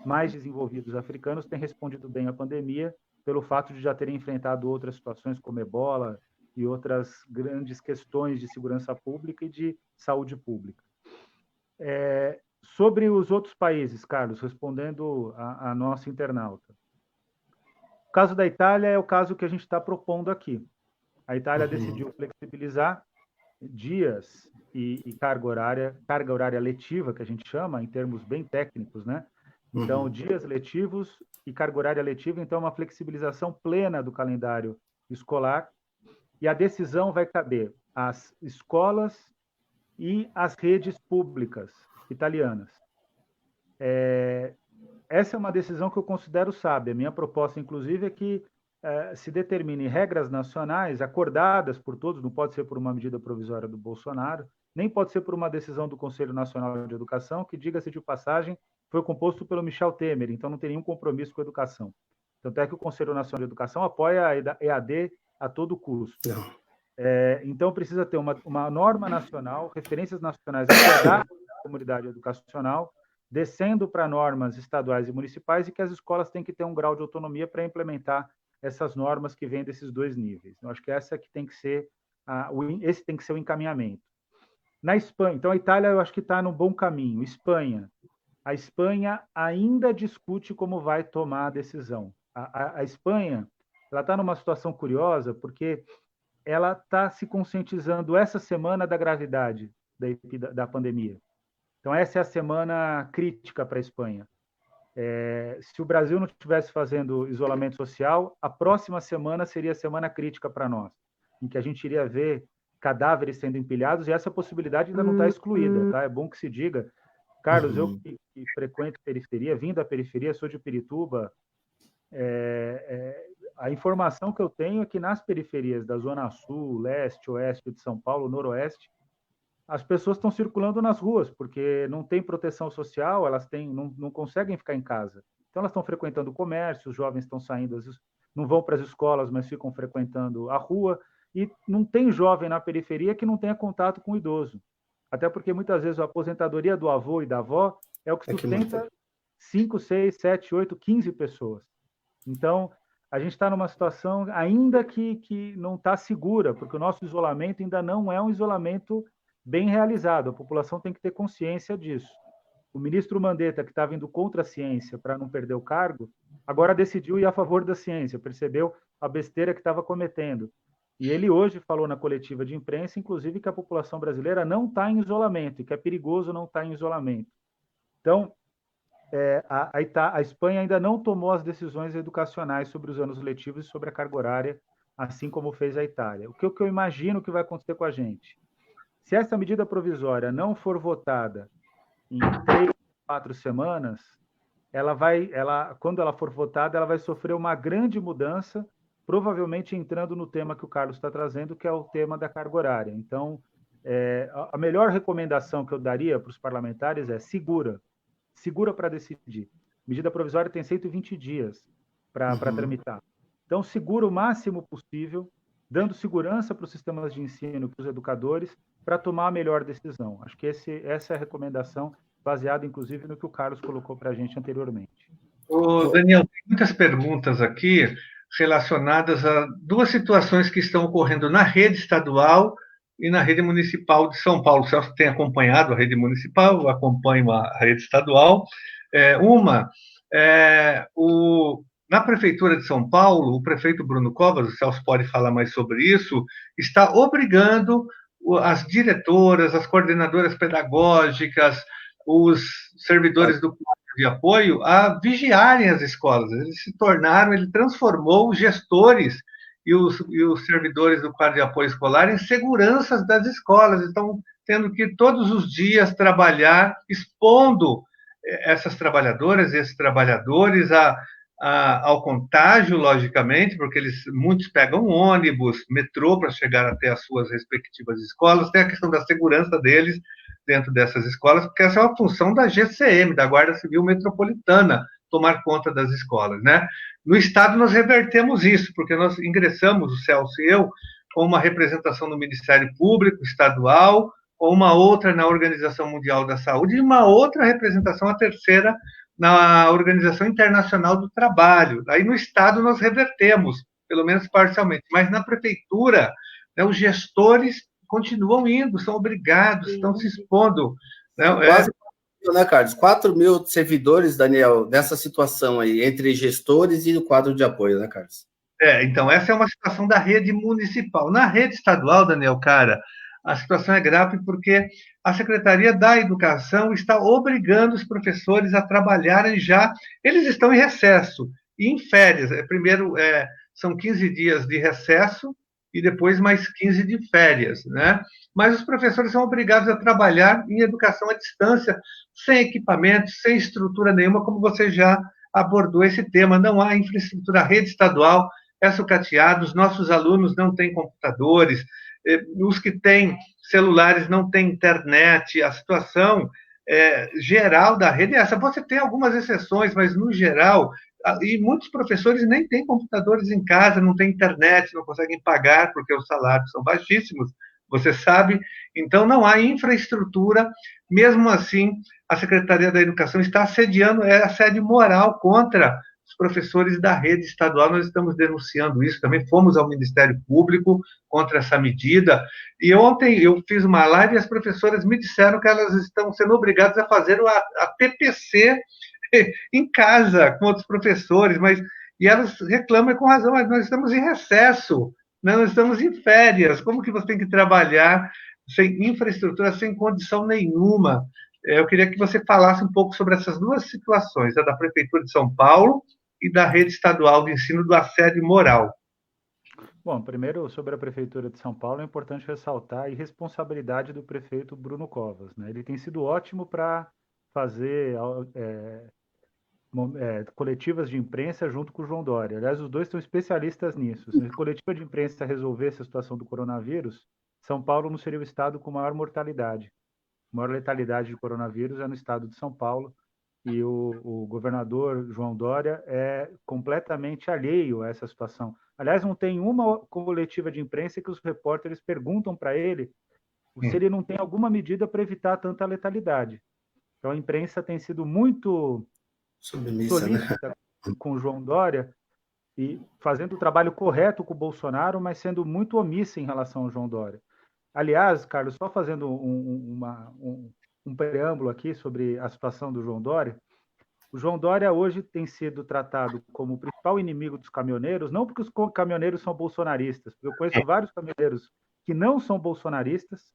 mais desenvolvidos africanos têm respondido bem à pandemia, pelo fato de já terem enfrentado outras situações como ebola e outras grandes questões de segurança pública e de saúde pública. Sobre os outros países, Carlos, respondendo a nossa internauta. O caso da Itália é o caso que a gente está propondo aqui. A Itália decidiu flexibilizar dias e carga horária letiva, que a gente chama, em termos bem técnicos, né? Então, dias letivos e carga horária letiva, então, uma flexibilização plena do calendário escolar, e a decisão vai caber às escolas e às redes públicas italianas. Essa é uma decisão que eu considero sábia. A minha proposta, inclusive, é que se determine regras nacionais acordadas por todos, não pode ser por uma medida provisória do Bolsonaro, nem pode ser por uma decisão do Conselho Nacional de Educação, que, diga-se de passagem, foi composto pelo Michel Temer, então não tem nenhum compromisso com a educação. Tanto é que o Conselho Nacional de Educação apoia a EAD a todo custo. Então, precisa ter uma norma nacional, referências nacionais acordadas da comunidade educacional, descendo para normas estaduais e municipais, e que as escolas têm que ter um grau de autonomia para implementar essas normas que vêm desses dois níveis. Eu acho que essa que tem que ser esse tem que ser o encaminhamento. Na Espanha, então a Itália eu acho que está no bom caminho. A Espanha ainda discute como vai tomar a decisão. A Espanha ela está numa situação curiosa porque ela está se conscientizando essa semana da gravidade da pandemia. Então, essa é a semana crítica para a Espanha. Se o Brasil não estivesse fazendo isolamento social, a próxima semana seria a semana crítica para nós, em que a gente iria ver cadáveres sendo empilhados, e essa possibilidade ainda não está excluída. Tá? É bom que se diga. Carlos, eu que frequento periferia, vim da periferia, sou de Pirituba, a informação que eu tenho é que nas periferias da Zona Sul, Leste, Oeste de São Paulo, Noroeste, as pessoas estão circulando nas ruas, porque não tem proteção social, elas não conseguem ficar em casa. Então, elas estão frequentando o comércio, os jovens estão saindo, não vão para as escolas, mas ficam frequentando a rua, e não tem jovem na periferia que não tenha contato com o idoso. Até porque, muitas vezes, a aposentadoria do avô e da avó é o que sustenta 5, 6, 7, 8, 15 pessoas. Então, a gente está numa situação ainda que não está segura, porque o nosso isolamento ainda não é um isolamento bem realizado. A população tem que ter consciência disso. O ministro Mandetta, que estava indo contra a ciência para não perder o cargo, agora decidiu ir a favor da ciência, percebeu a besteira que estava cometendo. E ele hoje falou na coletiva de imprensa, inclusive, que a população brasileira não está em isolamento e que é perigoso não estar em isolamento. Então, a Espanha ainda não tomou as decisões educacionais sobre os anos letivos e sobre a carga horária, assim como fez a Itália. O que eu imagino que vai acontecer com a gente? Se essa medida provisória não for votada em 3, 4 semanas, quando ela for votada, ela vai sofrer uma grande mudança, provavelmente entrando no tema que o Carlos está trazendo, que é o tema da carga horária. Então, a melhor recomendação que eu daria para os parlamentares é segura para decidir. Medida provisória tem 120 dias para tramitar. Então, segura o máximo possível, dando segurança para os sistemas de ensino e para os educadores, para tomar a melhor decisão. Acho que essa é a recomendação, baseada, inclusive, no que o Carlos colocou para a gente anteriormente. Daniel, tem muitas perguntas aqui relacionadas a duas situações que estão ocorrendo na rede estadual e na rede municipal de São Paulo. O Celso tem acompanhado a rede municipal, eu acompanho a rede estadual. Na Prefeitura de São Paulo, o prefeito Bruno Covas, o Celso pode falar mais sobre isso, está obrigando as diretoras, as coordenadoras pedagógicas, os servidores do quadro de apoio a vigiarem as escolas. Ele transformou os gestores e os servidores do quadro de apoio escolar em seguranças das escolas. Estão tendo que todos os dias trabalhar, expondo essas trabalhadoras e esses trabalhadores ao contágio, logicamente, porque muitos pegam ônibus, metrô para chegar até as suas respectivas escolas. Tem a questão da segurança deles dentro dessas escolas, porque essa é uma função da GCM, da Guarda Civil Metropolitana, tomar conta das escolas, né? No Estado, nós revertemos isso, porque nós ingressamos, o Celso e eu, com uma representação no Ministério Público Estadual, com uma outra na Organização Mundial da Saúde e uma outra representação, a terceira, na Organização Internacional do Trabalho. Aí no Estado nós revertemos, pelo menos parcialmente, mas na Prefeitura, né, os gestores continuam indo, são obrigados, estão se expondo. Quase 4 mil, né, Carlos? 4 mil servidores, Daniel, nessa situação aí, entre gestores e o quadro de apoio, né, Carlos? Então, essa é uma situação da rede municipal. Na rede estadual, Daniel, a situação é grave porque a Secretaria da Educação está obrigando os professores a trabalharem já. Eles estão em recesso e em férias. Primeiro, são 15 dias de recesso e depois mais 15 de férias, né? Mas os professores são obrigados a trabalhar em educação à distância, sem equipamento, sem estrutura nenhuma, como você já abordou esse tema. Não há infraestrutura, a rede estadual é sucateada, os nossos alunos não têm computadores, os que têm celulares não têm internet, a situação geral da rede é essa. Você tem algumas exceções, mas, no geral, E muitos professores nem têm computadores em casa, não têm internet, não conseguem pagar porque os salários são baixíssimos, você sabe. Então, não há infraestrutura. Mesmo assim, a Secretaria da Educação está assediando, é assédio moral contra os professores da rede estadual. Nós estamos denunciando isso também, fomos ao Ministério Público contra essa medida. E ontem eu fiz uma live e as professoras me disseram que elas estão sendo obrigadas a fazer a TPC em casa com outros professores, e elas reclamam com razão, mas nós estamos em recesso, né? Nós estamos em férias, como que você tem que trabalhar sem infraestrutura, sem condição nenhuma? Eu queria que você falasse um pouco sobre essas duas situações, a da Prefeitura de São Paulo e da rede estadual de ensino do assédio moral. Bom, primeiro, sobre a Prefeitura de São Paulo, é importante ressaltar a irresponsabilidade do prefeito Bruno Covas, né? Ele tem sido ótimo para fazer coletivas de imprensa junto com o João Dória. Aliás, os dois são especialistas nisso. Se a coletiva de imprensa resolvesse a situação do coronavírus, São Paulo não seria o estado com maior mortalidade. A maior letalidade de coronavírus é no estado de São Paulo, e o governador João Dória é completamente alheio a essa situação. Aliás, não tem uma coletiva de imprensa que os repórteres perguntam para ele se ele não tem alguma medida para evitar tanta letalidade. Então, a imprensa tem sido muito solícita, né, com o João Dória, e fazendo o trabalho correto com o Bolsonaro, mas sendo muito omissa em relação ao João Dória. Aliás, Carlos, só fazendo um preâmbulo aqui sobre a situação do João Dória, o João Dória hoje tem sido tratado como o principal inimigo dos caminhoneiros, não porque os caminhoneiros são bolsonaristas, porque eu conheço vários caminhoneiros que não são bolsonaristas,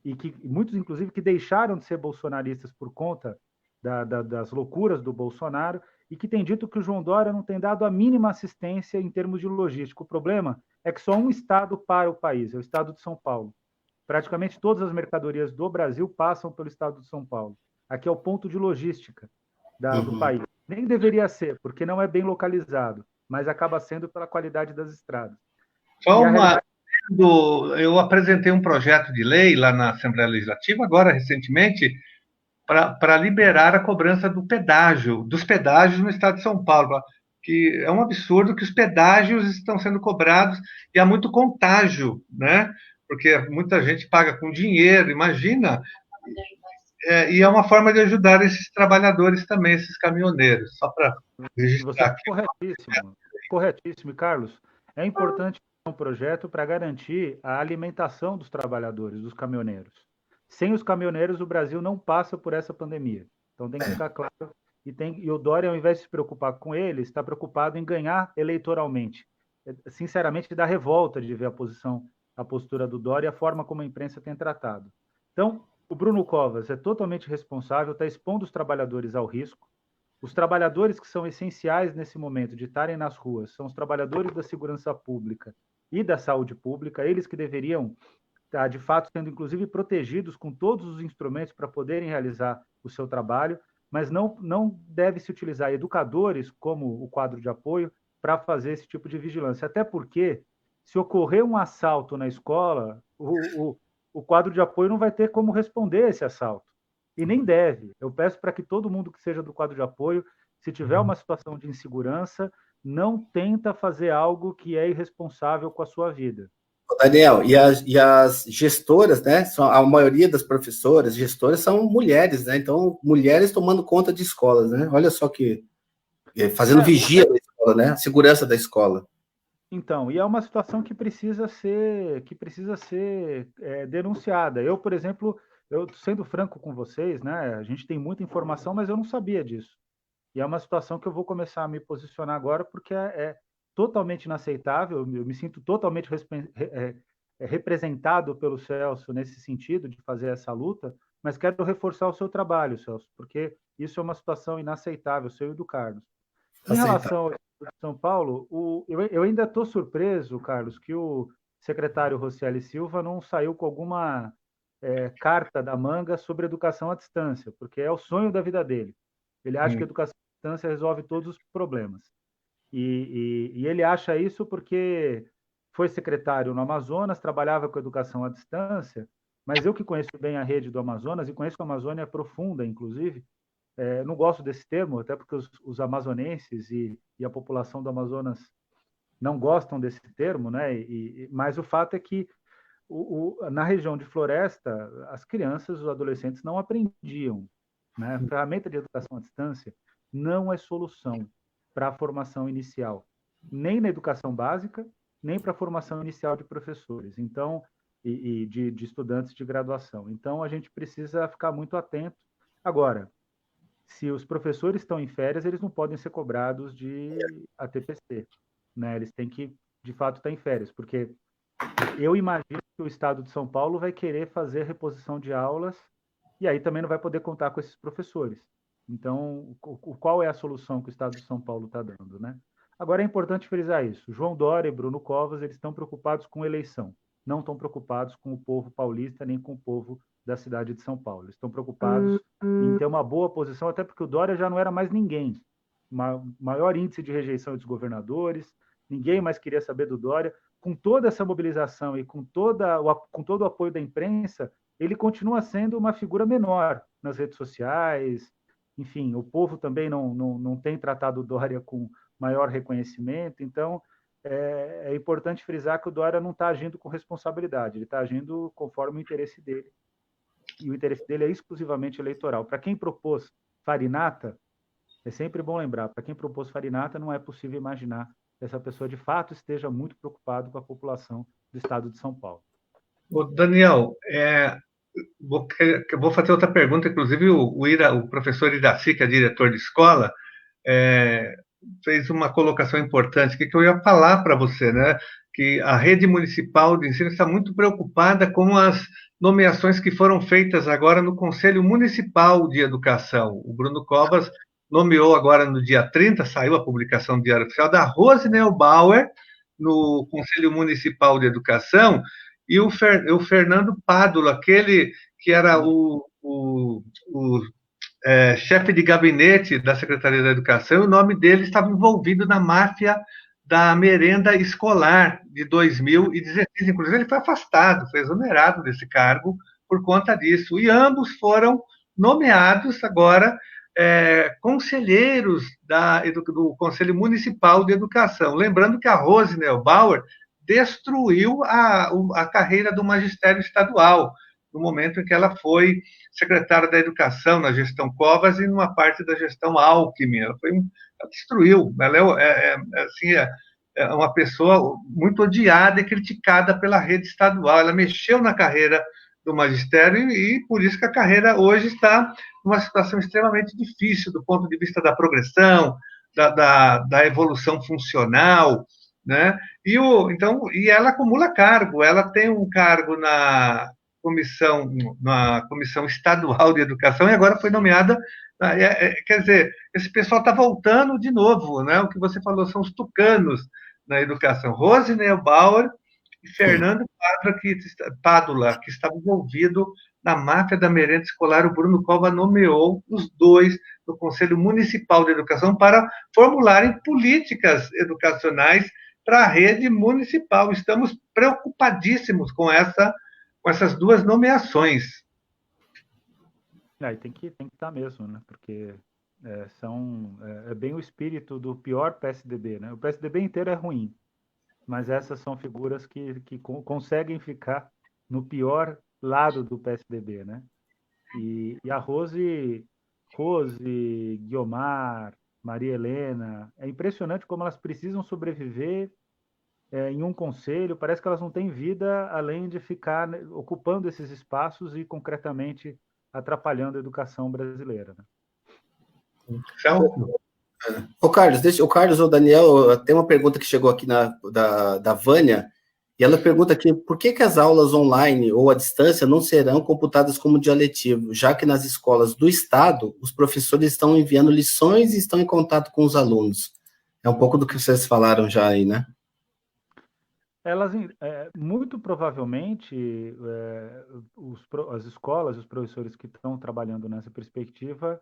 e que muitos, inclusive, que deixaram de ser bolsonaristas por conta das loucuras do Bolsonaro, e que tem dito que o João Dória não tem dado a mínima assistência em termos de logística. O problema é que só um estado para o país, é o estado de São Paulo. Praticamente todas as mercadorias do Brasil passam pelo estado de São Paulo. Aqui é o ponto de logística do país. Nem deveria ser, porque não é bem localizado, mas acaba sendo pela qualidade das estradas. Eu apresentei um projeto de lei lá na Assembleia Legislativa, agora recentemente, para liberar a cobrança dos pedágios no estado de São Paulo, que é um absurdo que os pedágios estão sendo cobrados e há muito contágio, né? Porque muita gente paga com dinheiro, imagina. E é uma forma de ajudar esses trabalhadores também, esses caminhoneiros, só para registrar aqui. Corretíssimo, corretíssimo, Carlos. É importante um projeto para garantir a alimentação dos trabalhadores, dos caminhoneiros. Sem os caminhoneiros, o Brasil não passa por essa pandemia. Então tem que ficar claro. E o Dória, ao invés de se preocupar com ele, está preocupado em ganhar eleitoralmente. Sinceramente, dá revolta de ver a postura do Dória e a forma como a imprensa tem tratado. Então, o Bruno Covas é totalmente responsável, está expondo os trabalhadores ao risco. Os trabalhadores que são essenciais nesse momento de estarem nas ruas são os trabalhadores da segurança pública e da saúde pública, eles que deveriam estar, de fato, sendo inclusive protegidos com todos os instrumentos para poderem realizar o seu trabalho, mas não deve se utilizar educadores como o quadro de apoio para fazer esse tipo de vigilância. Até porque, se ocorrer um assalto na escola, o quadro de apoio não vai ter como responder esse assalto. E nem deve. Eu peço para que todo mundo que seja do quadro de apoio, se tiver uma situação de insegurança, não tenta fazer algo que é irresponsável com a sua vida. Daniel, e as gestoras, né? A maioria das professoras, gestoras, são mulheres, né? Então, mulheres tomando conta de escolas, né? Olha só que fazendo vigia da escola, né? Segurança da escola. Então, e é uma situação que precisa ser denunciada. Eu, por exemplo, sendo franco com vocês, né? A gente tem muita informação, mas eu não sabia disso. E é uma situação que eu vou começar a me posicionar agora, porque é totalmente inaceitável. Eu me sinto totalmente representado pelo Celso nesse sentido de fazer essa luta, mas quero reforçar o seu trabalho, Celso, porque isso é uma situação inaceitável, seu e do Carlos. Em relação ao São Paulo, eu ainda estou surpreso, Carlos, que o secretário Rocieli Silva não saiu com alguma carta da manga sobre educação à distância, porque é o sonho da vida dele. Ele acha que a educação à distância resolve todos os problemas. E ele acha isso porque foi secretário no Amazonas, trabalhava com educação à distância, mas eu que conheço bem a rede do Amazonas, e conheço a Amazônia profunda, inclusive, não gosto desse termo, até porque os amazonenses e a população do Amazonas não gostam desse termo, né? Mas o fato é que na região de floresta, as crianças, os adolescentes não aprendiam, né? A ferramenta de educação à distância não é solução para a formação inicial, nem na educação básica, nem para a formação inicial de professores. Então, de estudantes de graduação. Então, a gente precisa ficar muito atento. Agora, se os professores estão em férias, eles não podem ser cobrados de ATPC, né? Eles têm que, de fato, estar em férias, porque eu imagino que o Estado de São Paulo vai querer fazer reposição de aulas e aí também não vai poder contar com esses professores. Então, qual é a solução que o Estado de São Paulo está dando, né? Agora é importante frisar isso. João Dória e Bruno Covas, eles estão preocupados com eleição, não estão preocupados com o povo paulista nem com o povo da cidade de São Paulo. Eles estão preocupados em ter uma boa posição, até porque o Dória já não era mais ninguém. Maior índice de rejeição dos governadores, ninguém mais queria saber do Dória. Com toda essa mobilização e com todo o apoio da imprensa, ele continua sendo uma figura menor nas redes sociais. Enfim, o povo também não tem tratado o Dória com maior reconhecimento. Então, é importante frisar que o Dória não está agindo com responsabilidade, ele está agindo conforme o interesse dele. E o interesse dele é exclusivamente eleitoral. Para quem propôs Farinata, é sempre bom lembrar, para quem propôs Farinata, não é possível imaginar que essa pessoa de fato esteja muito preocupado com a população do estado de São Paulo. Ô, Daniel, vou fazer outra pergunta, inclusive o professor Iraci, que é diretor de escola, fez uma colocação importante que eu ia falar para você, né? Que a rede municipal de ensino está muito preocupada com as nomeações que foram feitas agora no Conselho Municipal de Educação. O Bruno Covas nomeou agora no dia 30, saiu a publicação do Diário Oficial, da Rose Neubauer no Conselho Municipal de Educação, e o Fernando Pádula, aquele que era o chefe de gabinete da Secretaria da Educação, o nome dele estava envolvido na máfia da merenda escolar de 2016. Inclusive, ele foi afastado, foi exonerado desse cargo por conta disso. E ambos nomeados agora conselheiros do Conselho Municipal de Educação. Lembrando que a Rose Neubauer destruiu a carreira do magistério estadual, no momento em que ela foi secretária da Educação na gestão Covas e numa parte da gestão Alckmin. Ela destruiu. Ela é uma pessoa muito odiada e criticada pela rede estadual. Ela mexeu na carreira do magistério e por isso que a carreira hoje está numa situação extremamente difícil do ponto de vista da progressão, da evolução funcional, né? E ela acumula cargo. Ela tem um cargo na Comissão Estadual de Educação e agora foi nomeada. Quer dizer, esse pessoal está voltando de novo, né? O que você falou são os tucanos na educação. Rose Neubauer e Fernando Pádula, que estava envolvido na máfia da merenda escolar. O Bruno Covas nomeou os dois no Conselho Municipal de Educação para formularem políticas educacionais para a rede municipal. Estamos preocupadíssimos com essas duas nomeações. E tem que estar mesmo, né? Porque é bem o espírito do pior PSDB, né? O PSDB inteiro é ruim, mas essas são figuras que conseguem ficar no pior lado do PSDB, né? E a Rose, Guiomar, Maria Helena, é impressionante como elas precisam sobreviver em um conselho. Parece que elas não têm vida além de ficar, né, ocupando esses espaços e concretamente atrapalhando a educação brasileira, né? O Carlos ou o Daniel, tem uma pergunta que chegou aqui da Vânia, e ela pergunta aqui, por que as aulas online ou à distância não serão computadas como dia letivo, já que nas escolas do Estado, os professores estão enviando lições e estão em contato com os alunos? É um pouco do que vocês falaram já aí, né? Elas, muito provavelmente, as escolas, os professores que estão trabalhando nessa perspectiva,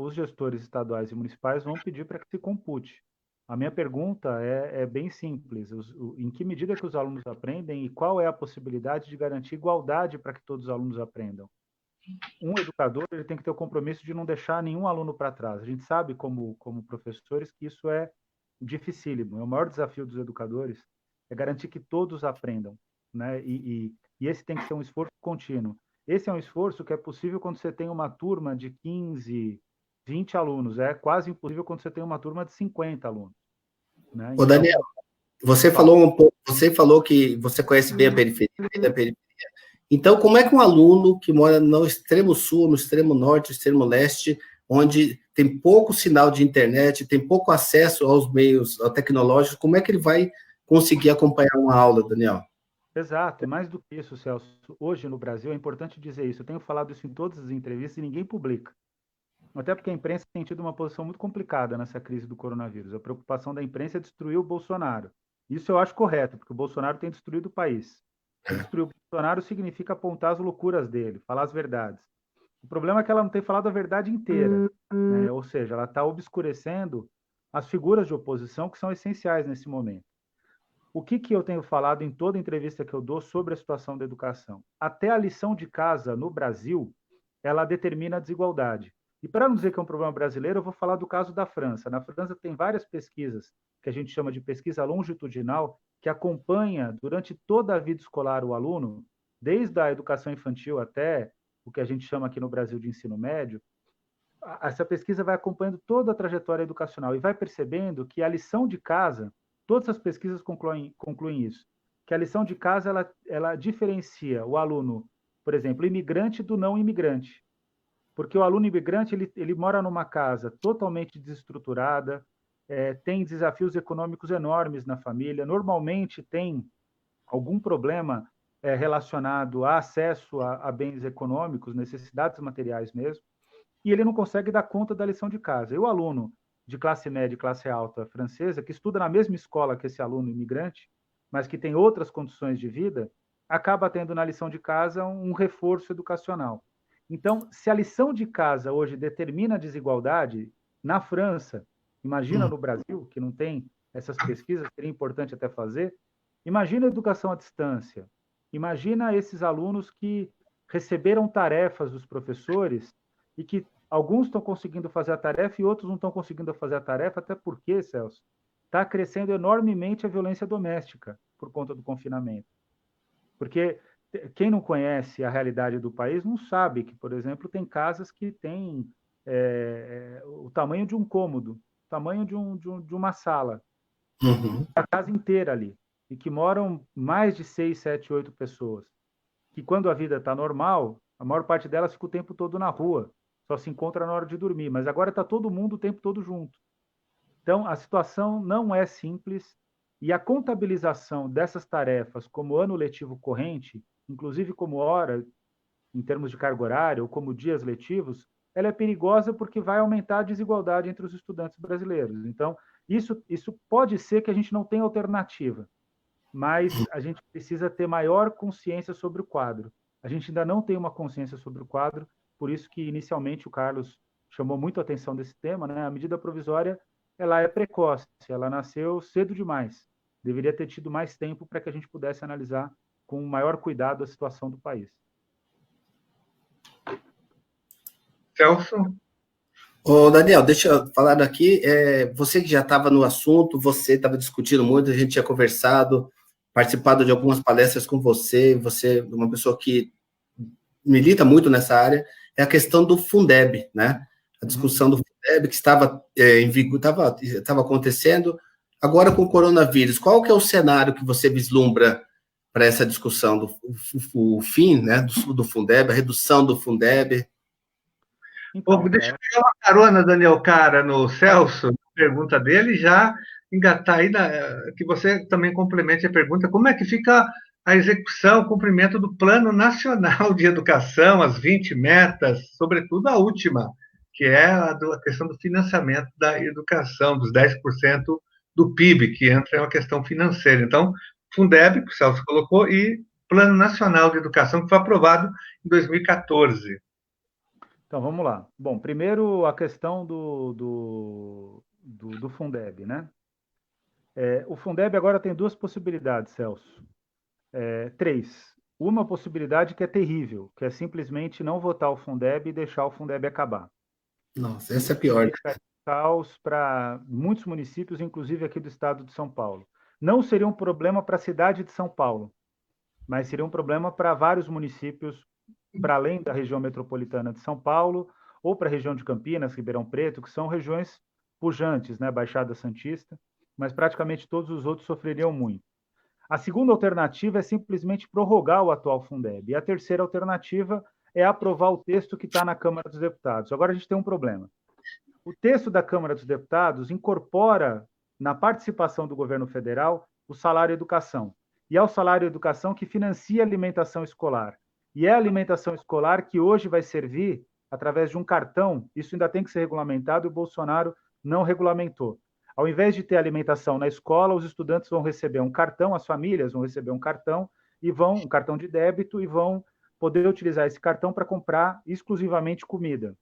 os gestores estaduais e municipais vão pedir para que se compute. A minha pergunta é bem simples: em que medida que os alunos aprendem e qual é a possibilidade de garantir igualdade para que todos os alunos aprendam? um educador ele tem que ter o compromisso de não deixar nenhum aluno para trás. A gente sabe, como professores, que isso é dificílimo. É o maior desafio dos educadores é garantir que todos aprendam, né? E esse tem que ser um esforço contínuo. Esse é um esforço que é possível quando você tem uma turma de 15, 20 alunos. É quase impossível quando você tem uma turma de 50 alunos, né? Ô, Então, Daniel, você fala. falou um pouco, você falou que você conhece bem a periferia. Então, como é que um aluno que mora no extremo sul, no extremo norte, no extremo leste, onde tem pouco sinal de internet, tem pouco acesso aos meios tecnológicos, como é que ele vai conseguir acompanhar uma aula, Daniel? Exato, e mais do que isso, Celso, hoje no Brasil é importante dizer isso. Eu tenho falado isso em todas as entrevistas e ninguém publica. Até porque a imprensa tem tido uma posição muito complicada nessa crise do coronavírus. A preocupação da imprensa é destruir o Bolsonaro. Isso eu acho correto, porque o Bolsonaro tem destruído o país. E destruir o Bolsonaro significa apontar as loucuras dele, falar as verdades. O problema é que ela não tem falado a verdade inteira, né? Ou seja, ela está obscurecendo as figuras de oposição que são essenciais nesse momento. O que eu tenho falado em toda entrevista que eu dou sobre a situação da educação? Até a lição de casa no Brasil, ela determina a desigualdade. E para não dizer que é um problema brasileiro, eu vou falar do caso da França. Na França tem várias pesquisas, que a gente chama de pesquisa longitudinal, que acompanha durante toda a vida escolar o aluno, desde a educação infantil até o que a gente chama aqui no Brasil de ensino médio. Essa pesquisa vai acompanhando toda a trajetória educacional e vai percebendo que a lição de casa, todas as pesquisas concluem isso, que a lição de casa ela diferencia o aluno, por exemplo, imigrante do não imigrante. Porque o aluno imigrante ele mora numa casa totalmente desestruturada, tem desafios econômicos enormes na família, normalmente tem algum problema relacionado a acesso a bens econômicos, necessidades materiais mesmo, e ele não consegue dar conta da lição de casa. E o aluno de classe média e classe alta francesa, que estuda na mesma escola que esse aluno imigrante, mas que tem outras condições de vida, acaba tendo na lição de casa um reforço educacional. Então, se a lição de casa hoje determina a desigualdade, na França, imagina no Brasil, que não tem essas pesquisas, seria importante até fazer, imagina a educação à distância, imagina esses alunos que receberam tarefas dos professores e que alguns estão conseguindo fazer a tarefa e outros não estão conseguindo fazer a tarefa, até porque, Celso, está crescendo enormemente a violência doméstica por conta do confinamento. Porque quem não conhece a realidade do país não sabe que, por exemplo, tem casas que têm o tamanho de um cômodo, o tamanho de uma sala, Uhum. a casa inteira ali, e que moram mais de 6, 7, 8 pessoas. Que quando a vida está normal, a maior parte delas fica o tempo todo na rua, só se encontra na hora de dormir, mas agora está todo mundo o tempo todo junto. Então, a situação não é simples e a contabilização dessas tarefas como ano letivo corrente, inclusive como hora, em termos de carga horária, ou como dias letivos, ela é perigosa porque vai aumentar a desigualdade entre os estudantes brasileiros. Então, isso pode ser que a gente não tenha alternativa, mas a gente precisa ter maior consciência sobre o quadro. A gente ainda não tem uma consciência sobre o quadro, por isso que inicialmente o Carlos chamou muito a atenção desse tema, né? A medida provisória, ela é precoce, ela nasceu cedo demais. Deveria ter tido mais tempo para que a gente pudesse analisar com maior cuidado a situação do país. Celso? Ô, Daniel, deixa eu falar aqui. Você que já estava no assunto, você estava discutindo muito, a gente tinha conversado, participado de algumas palestras com você. Você é uma pessoa que milita muito nessa área. É a questão do Fundeb, né? A discussão do Fundeb que estava em vigor, estava acontecendo. Agora com o coronavírus, qual que é o cenário que você vislumbra para essa discussão do o fim, né, do Fundeb, a redução do Fundeb? Então, Deixa eu pegar uma carona, Daniel Cara, no Celso, pergunta dele, já engatar aí, que você também complemente a pergunta, como é que fica a execução, o cumprimento do Plano Nacional de Educação, as 20 metas, sobretudo a última, que é a questão do financiamento da educação, dos 10% do PIB, que entra em uma questão financeira. Então, Fundeb, que o Celso colocou, e Plano Nacional de Educação, que foi aprovado em 2014. Então, vamos lá. Bom, primeiro a questão do Fundeb, né? O Fundeb agora tem duas possibilidades, Celso. Três. uma possibilidade que é terrível, que é simplesmente não votar o Fundeb e deixar o Fundeb acabar. Nossa, essa é a pior. Caos para muitos municípios, inclusive aqui do estado de São Paulo. Não seria um problema para a cidade de São Paulo, mas seria um problema para vários municípios, para além da região metropolitana de São Paulo, ou para a região de Campinas, Ribeirão Preto, que são regiões pujantes, né, Baixada Santista, mas praticamente todos os outros sofreriam muito. A segunda alternativa é simplesmente prorrogar o atual Fundeb. E a terceira alternativa é aprovar o texto que está na Câmara dos Deputados. Agora a gente tem um problema. O texto da Câmara dos Deputados incorpora, na participação do governo federal, o salário educação. E é o salário educação que financia a alimentação escolar. E é a alimentação escolar que hoje vai servir através de um cartão. Isso ainda tem que ser regulamentado e o Bolsonaro não regulamentou. Ao invés de ter alimentação na escola, os estudantes vão receber um cartão, as famílias vão receber um cartão um cartão de débito, e vão poder utilizar esse cartão para comprar exclusivamente comida.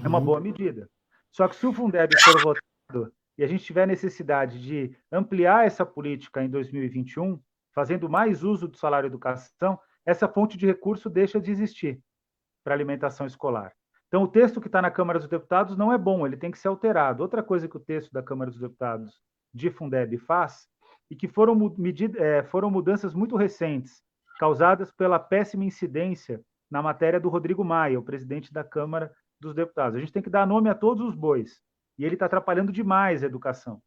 É uma boa medida. Só que se o Fundeb for votado e a gente tiver necessidade de ampliar essa política em 2021, fazendo mais uso do salário educação, essa fonte de recurso deixa de existir para alimentação escolar. Então, o texto que está na Câmara dos Deputados não é bom, ele tem que ser alterado. Outra coisa que o texto da Câmara dos Deputados de Fundeb faz, e que foram mudanças muito recentes, causadas pela péssima incidência na matéria do Rodrigo Maia, o presidente da Câmara dos Deputados. A gente tem que dar nome a todos os bois, e ele está atrapalhando demais a educação.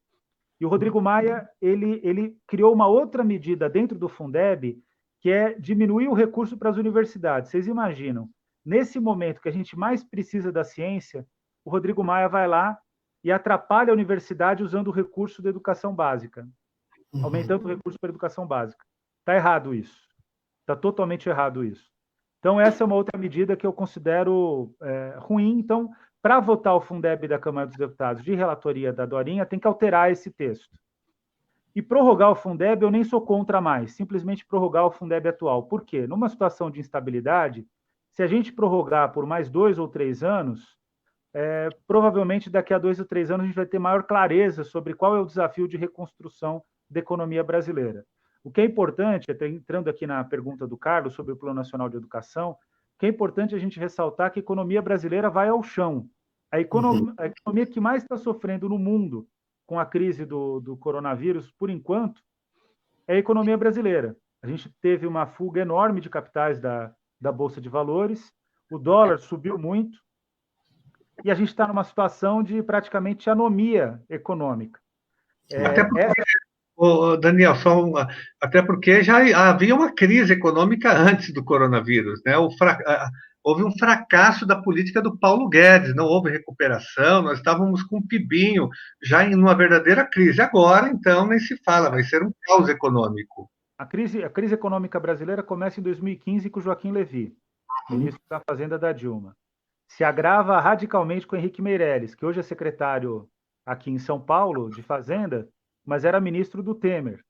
E o Rodrigo Maia, ele criou uma outra medida dentro do Fundeb, que é diminuir o recurso para as universidades. Vocês imaginam, nesse momento que a gente mais precisa da ciência, o Rodrigo Maia vai lá e atrapalha a universidade usando o recurso da educação básica, aumentando o recurso para a educação básica. Está errado isso. Está totalmente errado isso. Então, essa é uma outra medida que eu considero ruim. Então, para votar o Fundeb da Câmara dos Deputados de relatoria da Dorinha, tem que alterar esse texto. E prorrogar o Fundeb eu nem sou contra mais, simplesmente prorrogar o Fundeb atual. Por quê? Numa situação de instabilidade, se a gente prorrogar por mais 2 ou 3 anos, provavelmente daqui a 2 ou 3 anos a gente vai ter maior clareza sobre qual é o desafio de reconstrução da economia brasileira. O que é importante, até entrando aqui na pergunta do Carlos sobre o Plano Nacional de Educação, o que é importante a gente ressaltar que a economia brasileira vai ao chão. A economia que mais está sofrendo no mundo com a crise do coronavírus, por enquanto, é a economia brasileira. A gente teve uma fuga enorme de capitais da Bolsa de Valores, o dólar subiu muito, e a gente está numa situação de praticamente anomia econômica. Daniel, até porque já havia uma crise econômica antes do coronavírus, né? Houve um fracasso da política do Paulo Guedes, não houve recuperação, nós estávamos com um pibinho já em uma verdadeira crise. Agora, então, nem se fala, vai ser um caos econômico. A crise econômica brasileira começa em 2015 com o Joaquim Levy, ministro da Fazenda da Dilma. Se agrava radicalmente com o Henrique Meirelles, que hoje é secretário aqui em São Paulo de Fazenda, mas era ministro do Temer.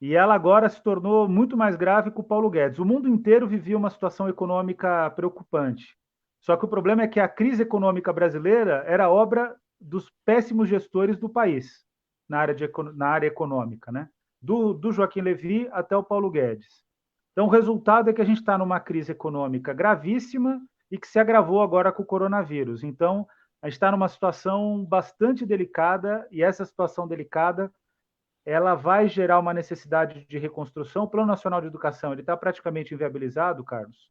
E ela agora se tornou muito mais grave com o Paulo Guedes. O mundo inteiro vivia uma situação econômica preocupante. Só que o problema é que a crise econômica brasileira era obra dos péssimos gestores do país, na área econômica, né? Do Joaquim Levy até o Paulo Guedes. Então, o resultado é que a gente está numa crise econômica gravíssima e que se agravou agora com o coronavírus. Então, a gente está numa situação bastante delicada, e essa situação delicada ela vai gerar uma necessidade de reconstrução. O Plano Nacional de Educação ele está praticamente inviabilizado, Carlos.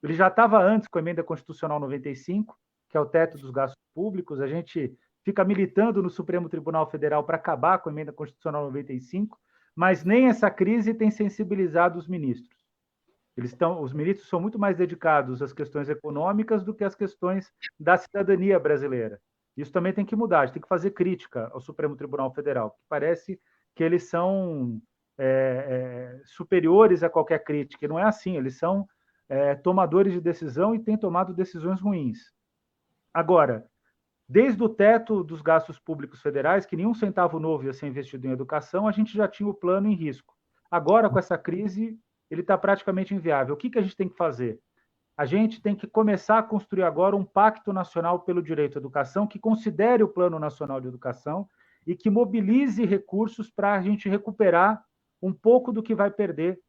Ele já estava antes com a Emenda Constitucional 95, que é o teto dos gastos públicos. A gente fica militando no Supremo Tribunal Federal para acabar com a Emenda Constitucional 95, mas nem essa crise tem sensibilizado os ministros. Os ministros são muito mais dedicados às questões econômicas do que às questões da cidadania brasileira. Isso também tem que mudar, a gente tem que fazer crítica ao Supremo Tribunal Federal, que parece que eles são superiores a qualquer crítica. E não é assim, eles são tomadores de decisão e têm tomado decisões ruins. Agora, desde o teto dos gastos públicos federais, que nenhum centavo novo ia ser investido em educação, a gente já tinha o plano em risco. Agora, com essa crise, ele está praticamente inviável. O que a gente tem que fazer? A gente tem que começar a construir agora um pacto nacional pelo direito à educação que considere o Plano Nacional de Educação e que mobilize recursos para a gente recuperar um pouco do que vai perder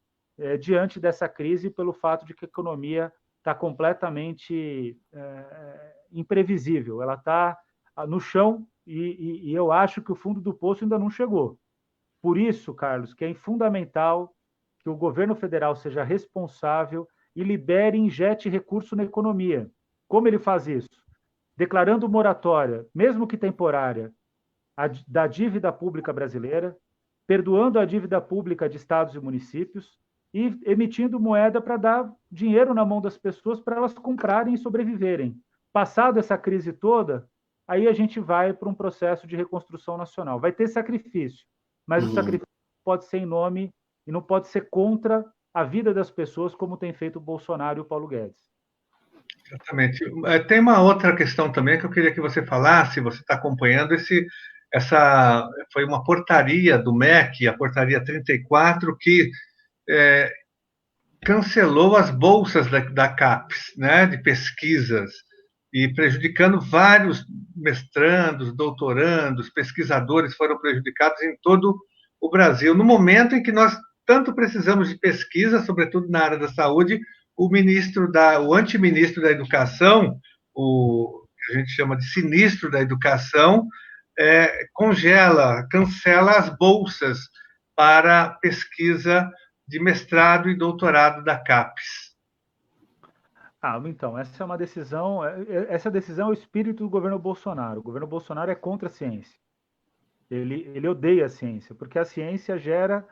diante dessa crise, pelo fato de que a economia está completamente imprevisível. Ela está no chão e eu acho que o fundo do poço ainda não chegou. Por isso, Carlos, que é fundamental que o governo federal seja responsável e libere e injete recurso na economia. Como ele faz isso? Declarando moratória, mesmo que temporária, da dívida pública brasileira, perdoando a dívida pública de estados e municípios e emitindo moeda para dar dinheiro na mão das pessoas para elas comprarem e sobreviverem. Passado essa crise toda, aí a gente vai para um processo de reconstrução nacional. Vai ter sacrifício, mas o sacrifício pode ser em nome e não pode ser contra a vida das pessoas, como tem feito o Bolsonaro e o Paulo Guedes. Exatamente. Tem uma outra questão também que eu queria que você falasse, você está acompanhando essa foi uma portaria do MEC, a portaria 34, que cancelou as bolsas da CAPES, né, de pesquisas, e prejudicando vários mestrandos, doutorandos, pesquisadores foram prejudicados em todo o Brasil. No momento em que nós tanto precisamos de pesquisa, sobretudo na área da saúde, o antiministro da Educação, o que a gente chama de sinistro da Educação, cancela as bolsas para pesquisa de mestrado e doutorado da CAPES. Então, essa decisão é o espírito do governo Bolsonaro. O governo Bolsonaro é contra a ciência. Ele odeia a ciência, porque a ciência gera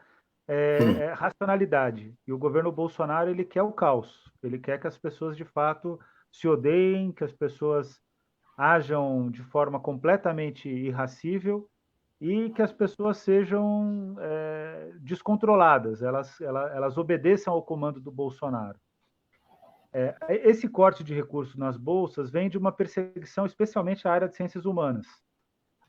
racionalidade. E o governo Bolsonaro, ele quer o caos. Ele quer que as pessoas, de fato, se odeiem, que as pessoas ajam de forma completamente irracível e que as pessoas sejam descontroladas, elas obedeçam ao comando do Bolsonaro. Esse corte de recursos nas bolsas vem de uma perseguição, especialmente à área de ciências humanas.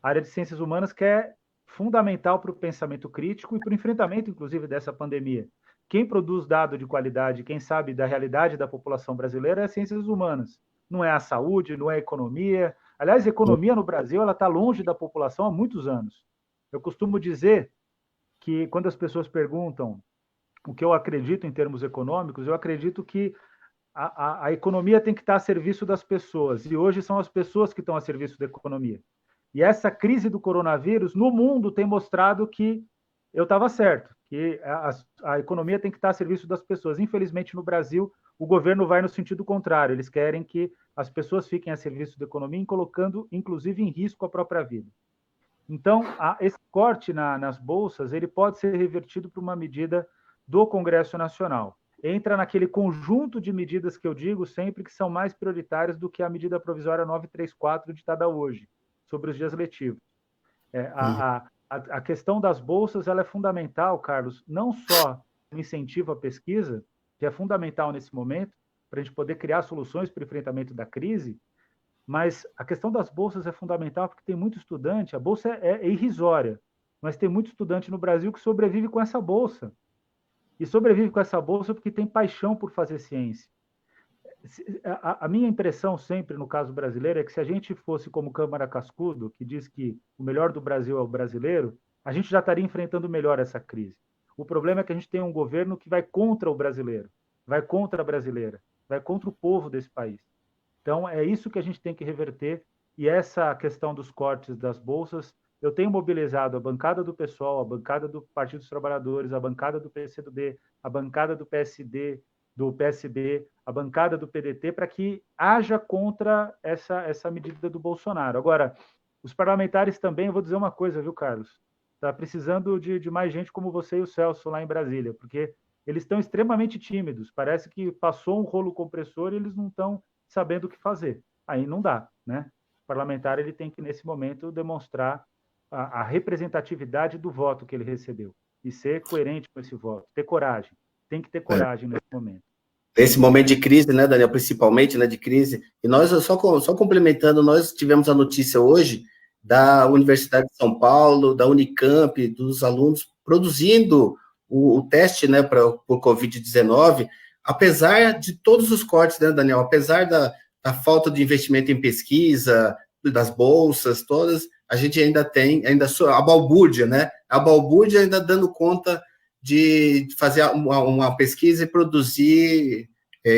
A área de ciências humanas que é fundamental para o pensamento crítico e para o enfrentamento, inclusive, dessa pandemia. Quem produz dado de qualidade, quem sabe da realidade da população brasileira é as ciências humanas. Não é a saúde, não é a economia. Aliás, a economia no Brasil está longe da população há muitos anos. Eu costumo dizer que, quando as pessoas perguntam o que eu acredito em termos econômicos, eu acredito que a economia tem que estar a serviço das pessoas, e hoje são as pessoas que estão a serviço da economia. E essa crise do coronavírus, no mundo, tem mostrado que eu estava certo, que a economia tem que estar a serviço das pessoas. Infelizmente, no Brasil, o governo vai no sentido contrário. Eles querem que as pessoas fiquem a serviço da economia, colocando, inclusive, em risco a própria vida. Então, esse corte nas bolsas, ele pode ser revertido para uma medida do Congresso Nacional. Entra naquele conjunto de medidas que eu digo sempre que são mais prioritárias do que a medida provisória 934 ditada hoje, sobre os dias letivos. A questão das bolsas ela é fundamental, Carlos, não só no incentivo à pesquisa, que é fundamental nesse momento, para a gente poder criar soluções para o enfrentamento da crise, mas a questão das bolsas é fundamental porque tem muito estudante, a bolsa é irrisória, mas tem muito estudante no Brasil que sobrevive com essa bolsa. E sobrevive com essa bolsa porque tem paixão por fazer ciência. A minha impressão sempre, no caso brasileiro, é que se a gente fosse como Câmara Cascudo, que diz que o melhor do Brasil é o brasileiro, a gente já estaria enfrentando melhor essa crise. O problema é que a gente tem um governo que vai contra o brasileiro, vai contra a brasileira, vai contra o povo desse país. Então, é isso que a gente tem que reverter, e essa questão dos cortes das bolsas, eu tenho mobilizado a bancada do PSOL, a bancada do Partido dos Trabalhadores, a bancada do PCdoB, a bancada do PSD, do PSB, a bancada do PDT, para que haja contra essa medida do Bolsonaro. Agora, os parlamentares também, eu vou dizer uma coisa, viu, Carlos? Está precisando de mais gente como você e o Celso lá em Brasília, porque eles estão extremamente tímidos. Parece que passou um rolo compressor e eles não estão sabendo o que fazer. Aí não dá, né? O parlamentar ele tem que, nesse momento, demonstrar a representatividade do voto que ele recebeu e ser coerente com esse voto, ter coragem. Tem que ter coragem nesse momento. Nesse momento de crise, né, Daniel, principalmente, né, de crise, e nós, só complementando, nós tivemos a notícia hoje da Universidade de São Paulo, da Unicamp, dos alunos produzindo o teste, né, por Covid-19, apesar de todos os cortes, né, Daniel, apesar da falta de investimento em pesquisa, das bolsas, todas, a gente ainda tem, a balbúrdia, né, a balbúrdia ainda dando conta de fazer uma pesquisa e produzir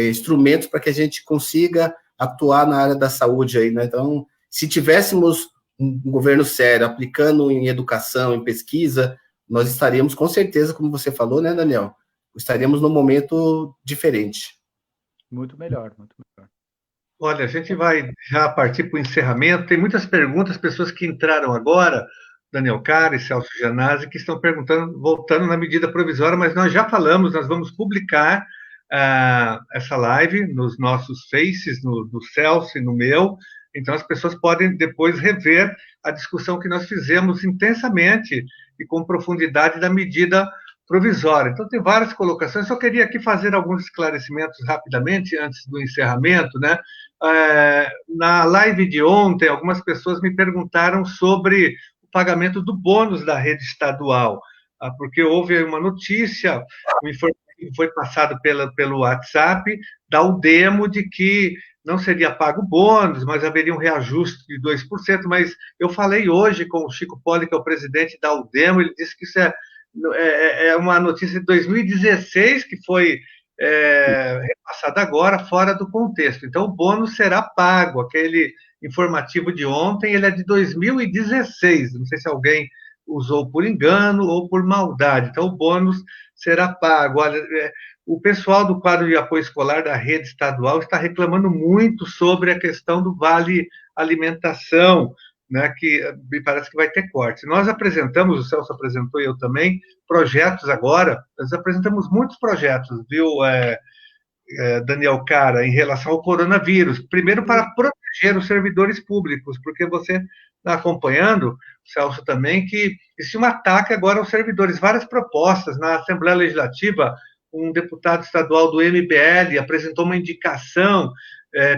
instrumentos para que a gente consiga atuar na área da saúde aí, né? Então, se tivéssemos um governo sério aplicando em educação, em pesquisa, nós estaríamos, com certeza, como você falou, né, Daniel? Estaríamos num momento diferente. Muito melhor, muito melhor. Olha, a gente vai já partir para o encerramento. Tem muitas perguntas, pessoas que entraram agora, Daniel Cara e Celso Janazzi, que estão perguntando, voltando na medida provisória, mas nós já falamos, nós vamos publicar essa live nos nossos faces, no Celso e no meu, então as pessoas podem depois rever a discussão que nós fizemos intensamente e com profundidade da medida provisória. Então, tem várias colocações. Só queria aqui fazer alguns esclarecimentos rapidamente, antes do encerramento, né? Na live de ontem, algumas pessoas me perguntaram sobre o pagamento do bônus da rede estadual, porque houve uma notícia, uma informação que foi passado pelo WhatsApp, da UDEMO, de que não seria pago bônus, mas haveria um reajuste de 2%, mas eu falei hoje com o Chico Poli, que é o presidente da UDEMO, ele disse que isso é uma notícia de 2016 que foi repassada agora, fora do contexto. Então, o bônus será pago. Aquele informativo de ontem, ele é de 2016. Não sei se alguém usou por engano ou por maldade. Então, o bônus será pago. Olha, o pessoal do quadro de apoio escolar da rede estadual está reclamando muito sobre a questão do Vale Alimentação, né, que me parece que vai ter corte. Nós apresentamos, o Celso apresentou e eu também, projetos agora, nós apresentamos muitos projetos, viu, Daniel Cara, em relação ao coronavírus. Primeiro, para proteger os servidores públicos, porque você está acompanhando, Celso também, que existe um ataque agora aos servidores. Várias propostas na Assembleia Legislativa, um deputado estadual do MBL apresentou uma indicação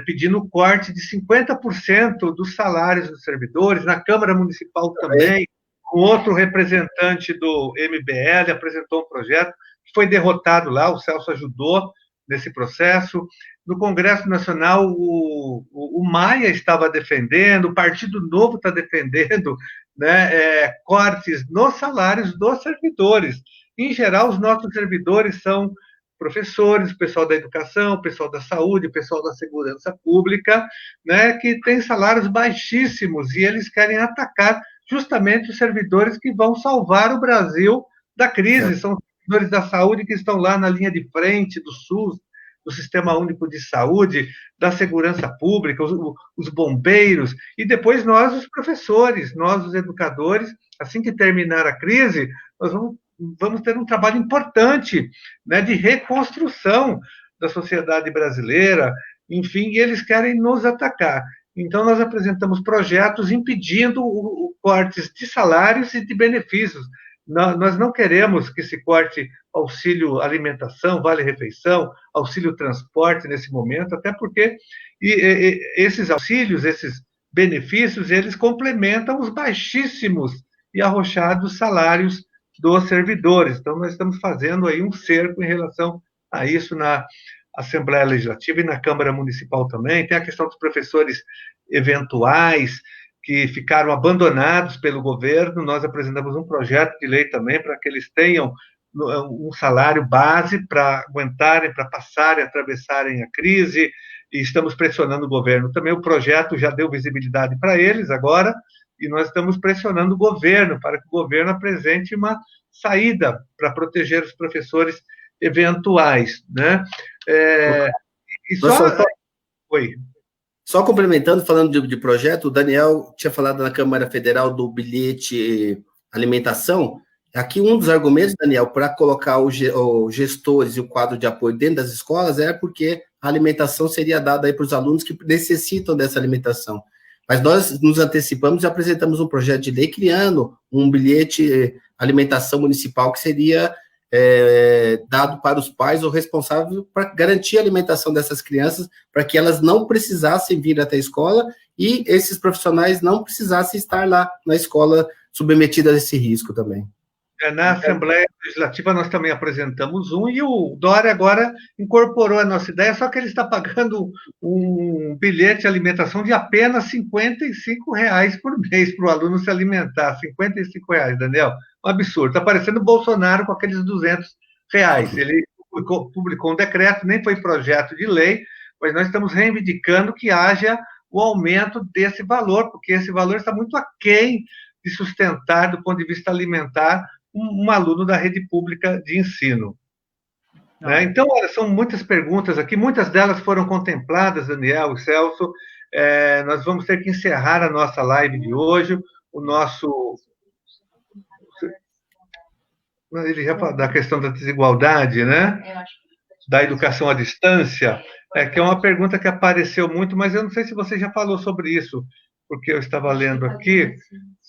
pedindo corte de 50% dos salários dos servidores, na Câmara Municipal também. Um outro representante do MBL apresentou um projeto que foi derrotado lá, o Celso ajudou nesse processo. No Congresso Nacional, o Maia estava defendendo, o Partido Novo está defendendo, né, cortes nos salários dos servidores. Em geral, os nossos servidores são professores, o pessoal da educação, o pessoal da saúde, o pessoal da segurança pública, né, que tem salários baixíssimos, e eles querem atacar justamente os servidores que vão salvar o Brasil da crise. São servidores da saúde que estão lá na linha de frente do SUS, do Sistema Único de Saúde, da segurança pública, os bombeiros, e depois nós, os professores, nós, os educadores. Assim que terminar a crise, nós vamos ter um trabalho importante, né, de reconstrução da sociedade brasileira, enfim, e eles querem nos atacar. Então, nós apresentamos projetos impedindo cortes de salários e de benefícios. Nós não queremos que se corte auxílio alimentação, vale-refeição, auxílio transporte nesse momento, até porque esses auxílios, esses benefícios, eles complementam os baixíssimos e arrochados salários dos servidores. Então, nós estamos fazendo aí um cerco em relação a isso na Assembleia Legislativa e na Câmara Municipal também. Tem a questão dos professores eventuais que ficaram abandonados pelo governo. Nós apresentamos um projeto de lei também para que eles tenham um salário base para aguentarem, para passarem, atravessarem a crise, e estamos pressionando o governo também. O projeto já deu visibilidade para eles agora, e nós estamos pressionando o governo para que o governo apresente uma saída para proteger os professores eventuais, né? Oi. Só complementando, falando de projeto, o Daniel tinha falado na Câmara Federal do bilhete alimentação. Aqui um dos argumentos, Daniel, para colocar os gestores e o quadro de apoio dentro das escolas é porque a alimentação seria dada aí para os alunos que necessitam dessa alimentação. Mas nós nos antecipamos e apresentamos um projeto de lei criando um bilhete alimentação municipal que seria dado para os pais ou responsável para garantir a alimentação dessas crianças, para que elas não precisassem vir até a escola e esses profissionais não precisassem estar lá na escola submetidos a esse risco também. Na Assembleia Legislativa nós também apresentamos um, e o Dória agora incorporou a nossa ideia, só que ele está pagando um bilhete de alimentação de apenas R$ 55 por mês para o aluno se alimentar. R$ 55, Daniel. um absurdo. Está parecendo o Bolsonaro com aqueles R$ 200. Ele publicou um decreto, nem foi projeto de lei, mas nós estamos reivindicando que haja o aumento desse valor, porque esse valor está muito aquém de sustentar, do ponto de vista alimentar, um aluno da rede pública de ensino. Então, olha, são muitas perguntas aqui, muitas delas foram contempladas, Daniel e Celso. Nós vamos ter que encerrar a nossa live de hoje, ele já falou da questão da desigualdade, né? Da educação à distância, que é uma pergunta que apareceu muito, mas eu não sei se você já falou sobre isso, porque eu estava lendo aqui.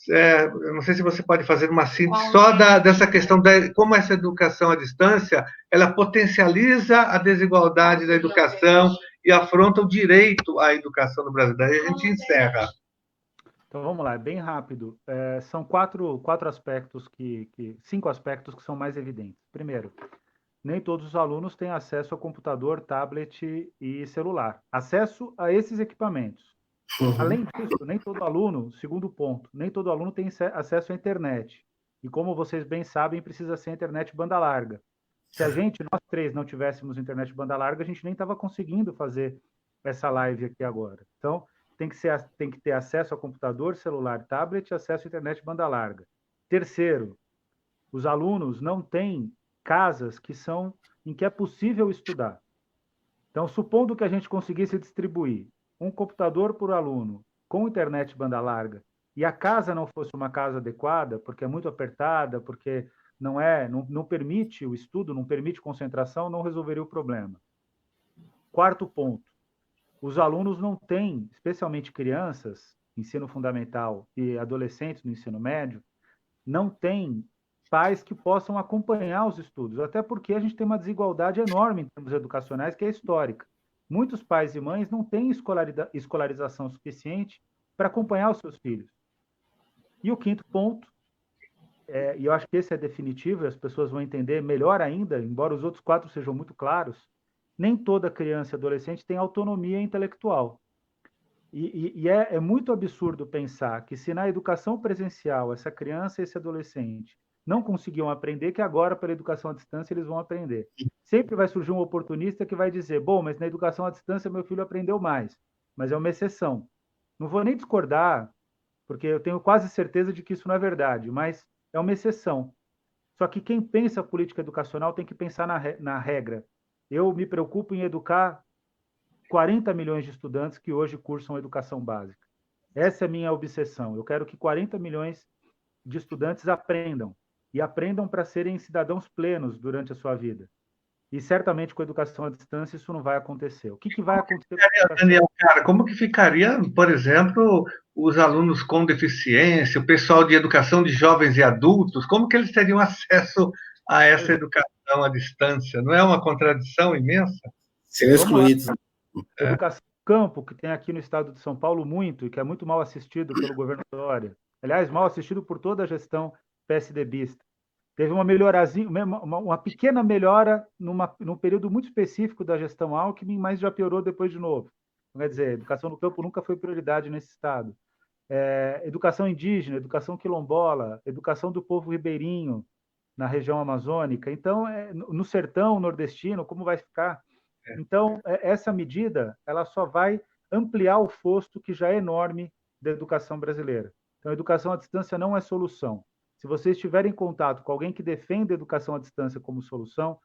Eu não sei se você pode fazer uma síntese só dessa questão de como essa educação à distância ela potencializa a desigualdade da educação e afronta o direito à educação no Brasil. Daí a gente encerra. Então vamos lá, é bem rápido. São cinco aspectos que são mais evidentes. Primeiro, nem todos os alunos têm acesso a computador, tablet e celular. Acesso a esses equipamentos. Além disso, nem todo aluno, segundo ponto, nem todo aluno tem acesso à internet. E como vocês bem sabem, precisa ser internet banda larga. Se nós três, não tivéssemos internet banda larga, a gente nem estava conseguindo fazer essa live aqui agora. Então, tem que ter acesso a computador, celular, tablet, acesso à internet banda larga. Terceiro, os alunos não têm casas em que é possível estudar. Então, supondo que a gente conseguisse distribuir um computador por aluno com internet banda larga e a casa não fosse uma casa adequada, porque é muito apertada, porque não permite o estudo, não permite concentração, não resolveria o problema. Quarto ponto, os alunos não têm, especialmente crianças, ensino fundamental e adolescentes no ensino médio, não têm pais que possam acompanhar os estudos, até porque a gente tem uma desigualdade enorme em termos educacionais que é histórica. Muitos pais e mães não têm escolarização suficiente para acompanhar os seus filhos. E o quinto ponto, e eu acho que esse é definitivo, e as pessoas vão entender melhor ainda, embora os outros 4 sejam muito claros, nem toda criança e adolescente tem autonomia intelectual. E é muito absurdo pensar que se na educação presencial essa criança e esse adolescente não conseguiam aprender, que agora, pela educação à distância, eles vão aprender. Sempre vai surgir um oportunista que vai dizer, bom, mas na educação à distância meu filho aprendeu mais. Mas é uma exceção. Não vou nem discordar, porque eu tenho quase certeza de que isso não é verdade, mas é uma exceção. Só que quem pensa política educacional tem que pensar na regra. Eu me preocupo em educar 40 milhões de estudantes que hoje cursam educação básica. Essa é a minha obsessão. Eu quero que 40 milhões de estudantes aprendam. E aprendam para serem cidadãos plenos durante a sua vida. E certamente com a educação à distância isso não vai acontecer. O que vai acontecer? Daniel, cara, como que ficaria, por exemplo, os alunos com deficiência, o pessoal de educação de jovens e adultos, como que eles teriam acesso a essa educação à distância? Não é uma contradição imensa? Seriam excluídos. Educação do campo, que tem aqui no estado de São Paulo muito, e que é muito mal assistido pelo governo Dória. Aliás, mal assistido por toda a gestão PSDBista. Teve uma pequena melhora num período muito específico da gestão Alckmin, mas já piorou depois de novo. Quer dizer, educação no campo nunca foi prioridade nesse estado. Educação indígena, educação quilombola, educação do povo ribeirinho na região amazônica. Então, no sertão nordestino, como vai ficar? Então, essa medida ela só vai ampliar o fosso que já é enorme da educação brasileira. Então, a educação à distância não é solução. Se vocês estiverem em contato com alguém que defende a educação à distância como solução,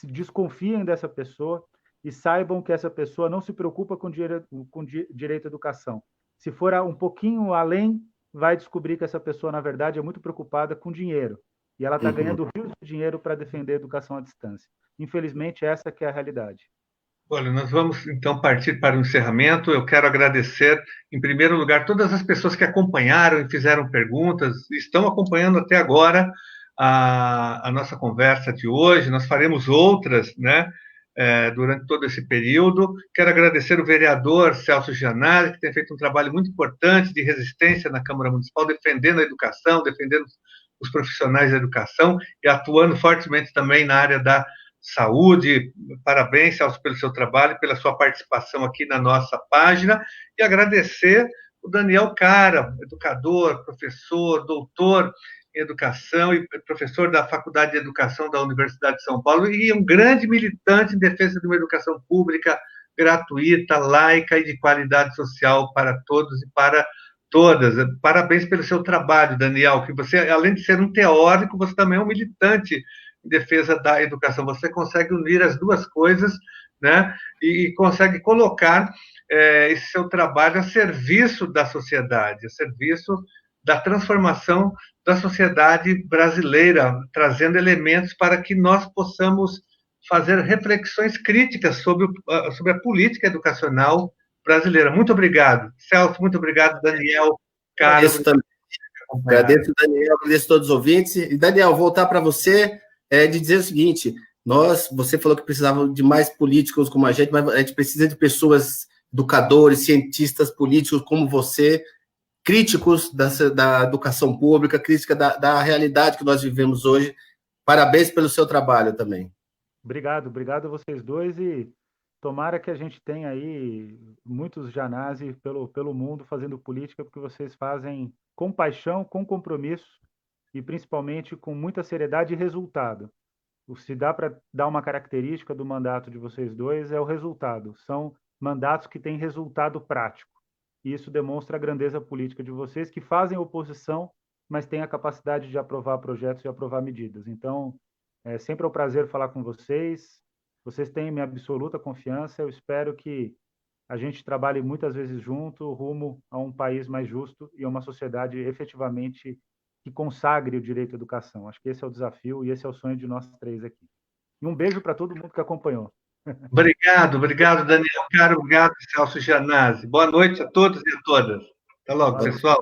desconfiem dessa pessoa e saibam que essa pessoa não se preocupa com direito à educação. Se for um pouquinho além, vai descobrir que essa pessoa, na verdade, é muito preocupada com dinheiro. E ela está ganhando rios de dinheiro para defender a educação à distância. Infelizmente, essa que é a realidade. Olha, nós vamos então partir para o encerramento. Eu quero agradecer, em primeiro lugar, todas as pessoas que acompanharam e fizeram perguntas, estão acompanhando até agora a nossa conversa de hoje. Nós faremos outras, né, durante todo esse período. Quero agradecer o vereador Celso Giannarii, que tem feito um trabalho muito importante de resistência na Câmara Municipal, defendendo a educação, defendendo os profissionais da educação e atuando fortemente também na área da saúde. Parabéns, Celso, pelo seu trabalho, pela sua participação aqui na nossa página, e agradecer o Daniel Cara, educador, professor, doutor em educação e professor da Faculdade de Educação da Universidade de São Paulo e um grande militante em defesa de uma educação pública gratuita, laica e de qualidade social para todos e para todas. Parabéns pelo seu trabalho, Daniel, que você, além de ser um teórico, você também é um militante em defesa da educação. Você consegue unir as duas coisas, né? E consegue colocar esse seu trabalho a serviço da sociedade, a serviço da transformação da sociedade brasileira, trazendo elementos para que nós possamos fazer reflexões críticas sobre a política educacional brasileira. Muito obrigado, Celso, muito obrigado, Daniel, Carlos. Agradeço também. Agradeço, Daniel, agradeço a todos os ouvintes. E, Daniel, voltar para você, de dizer o seguinte, você falou que precisava de mais políticos como a gente, mas a gente precisa de pessoas, educadores, cientistas políticos como você, críticos da educação pública, crítica da realidade que nós vivemos hoje. Parabéns pelo seu trabalho também. Obrigado a vocês dois e tomara que a gente tenha aí muitos Janazzi pelo mundo fazendo política, porque vocês fazem com paixão, com compromisso e principalmente com muita seriedade e resultado. Se dá para dar uma característica do mandato de vocês dois, é o resultado. São mandatos que têm resultado prático. E isso demonstra a grandeza política de vocês, que fazem oposição, mas têm a capacidade de aprovar projetos e aprovar medidas. Então, é sempre um prazer falar com vocês. Vocês têm minha absoluta confiança. Eu espero que a gente trabalhe muitas vezes junto, rumo a um país mais justo e a uma sociedade efetivamente que consagre o direito à educação. Acho que esse é o desafio e esse é o sonho de nós três aqui. E um beijo para todo mundo que acompanhou. Obrigado, Daniel Caro, obrigado, Celso Janazzi. Boa noite a todos e a todas. Até logo, pessoal.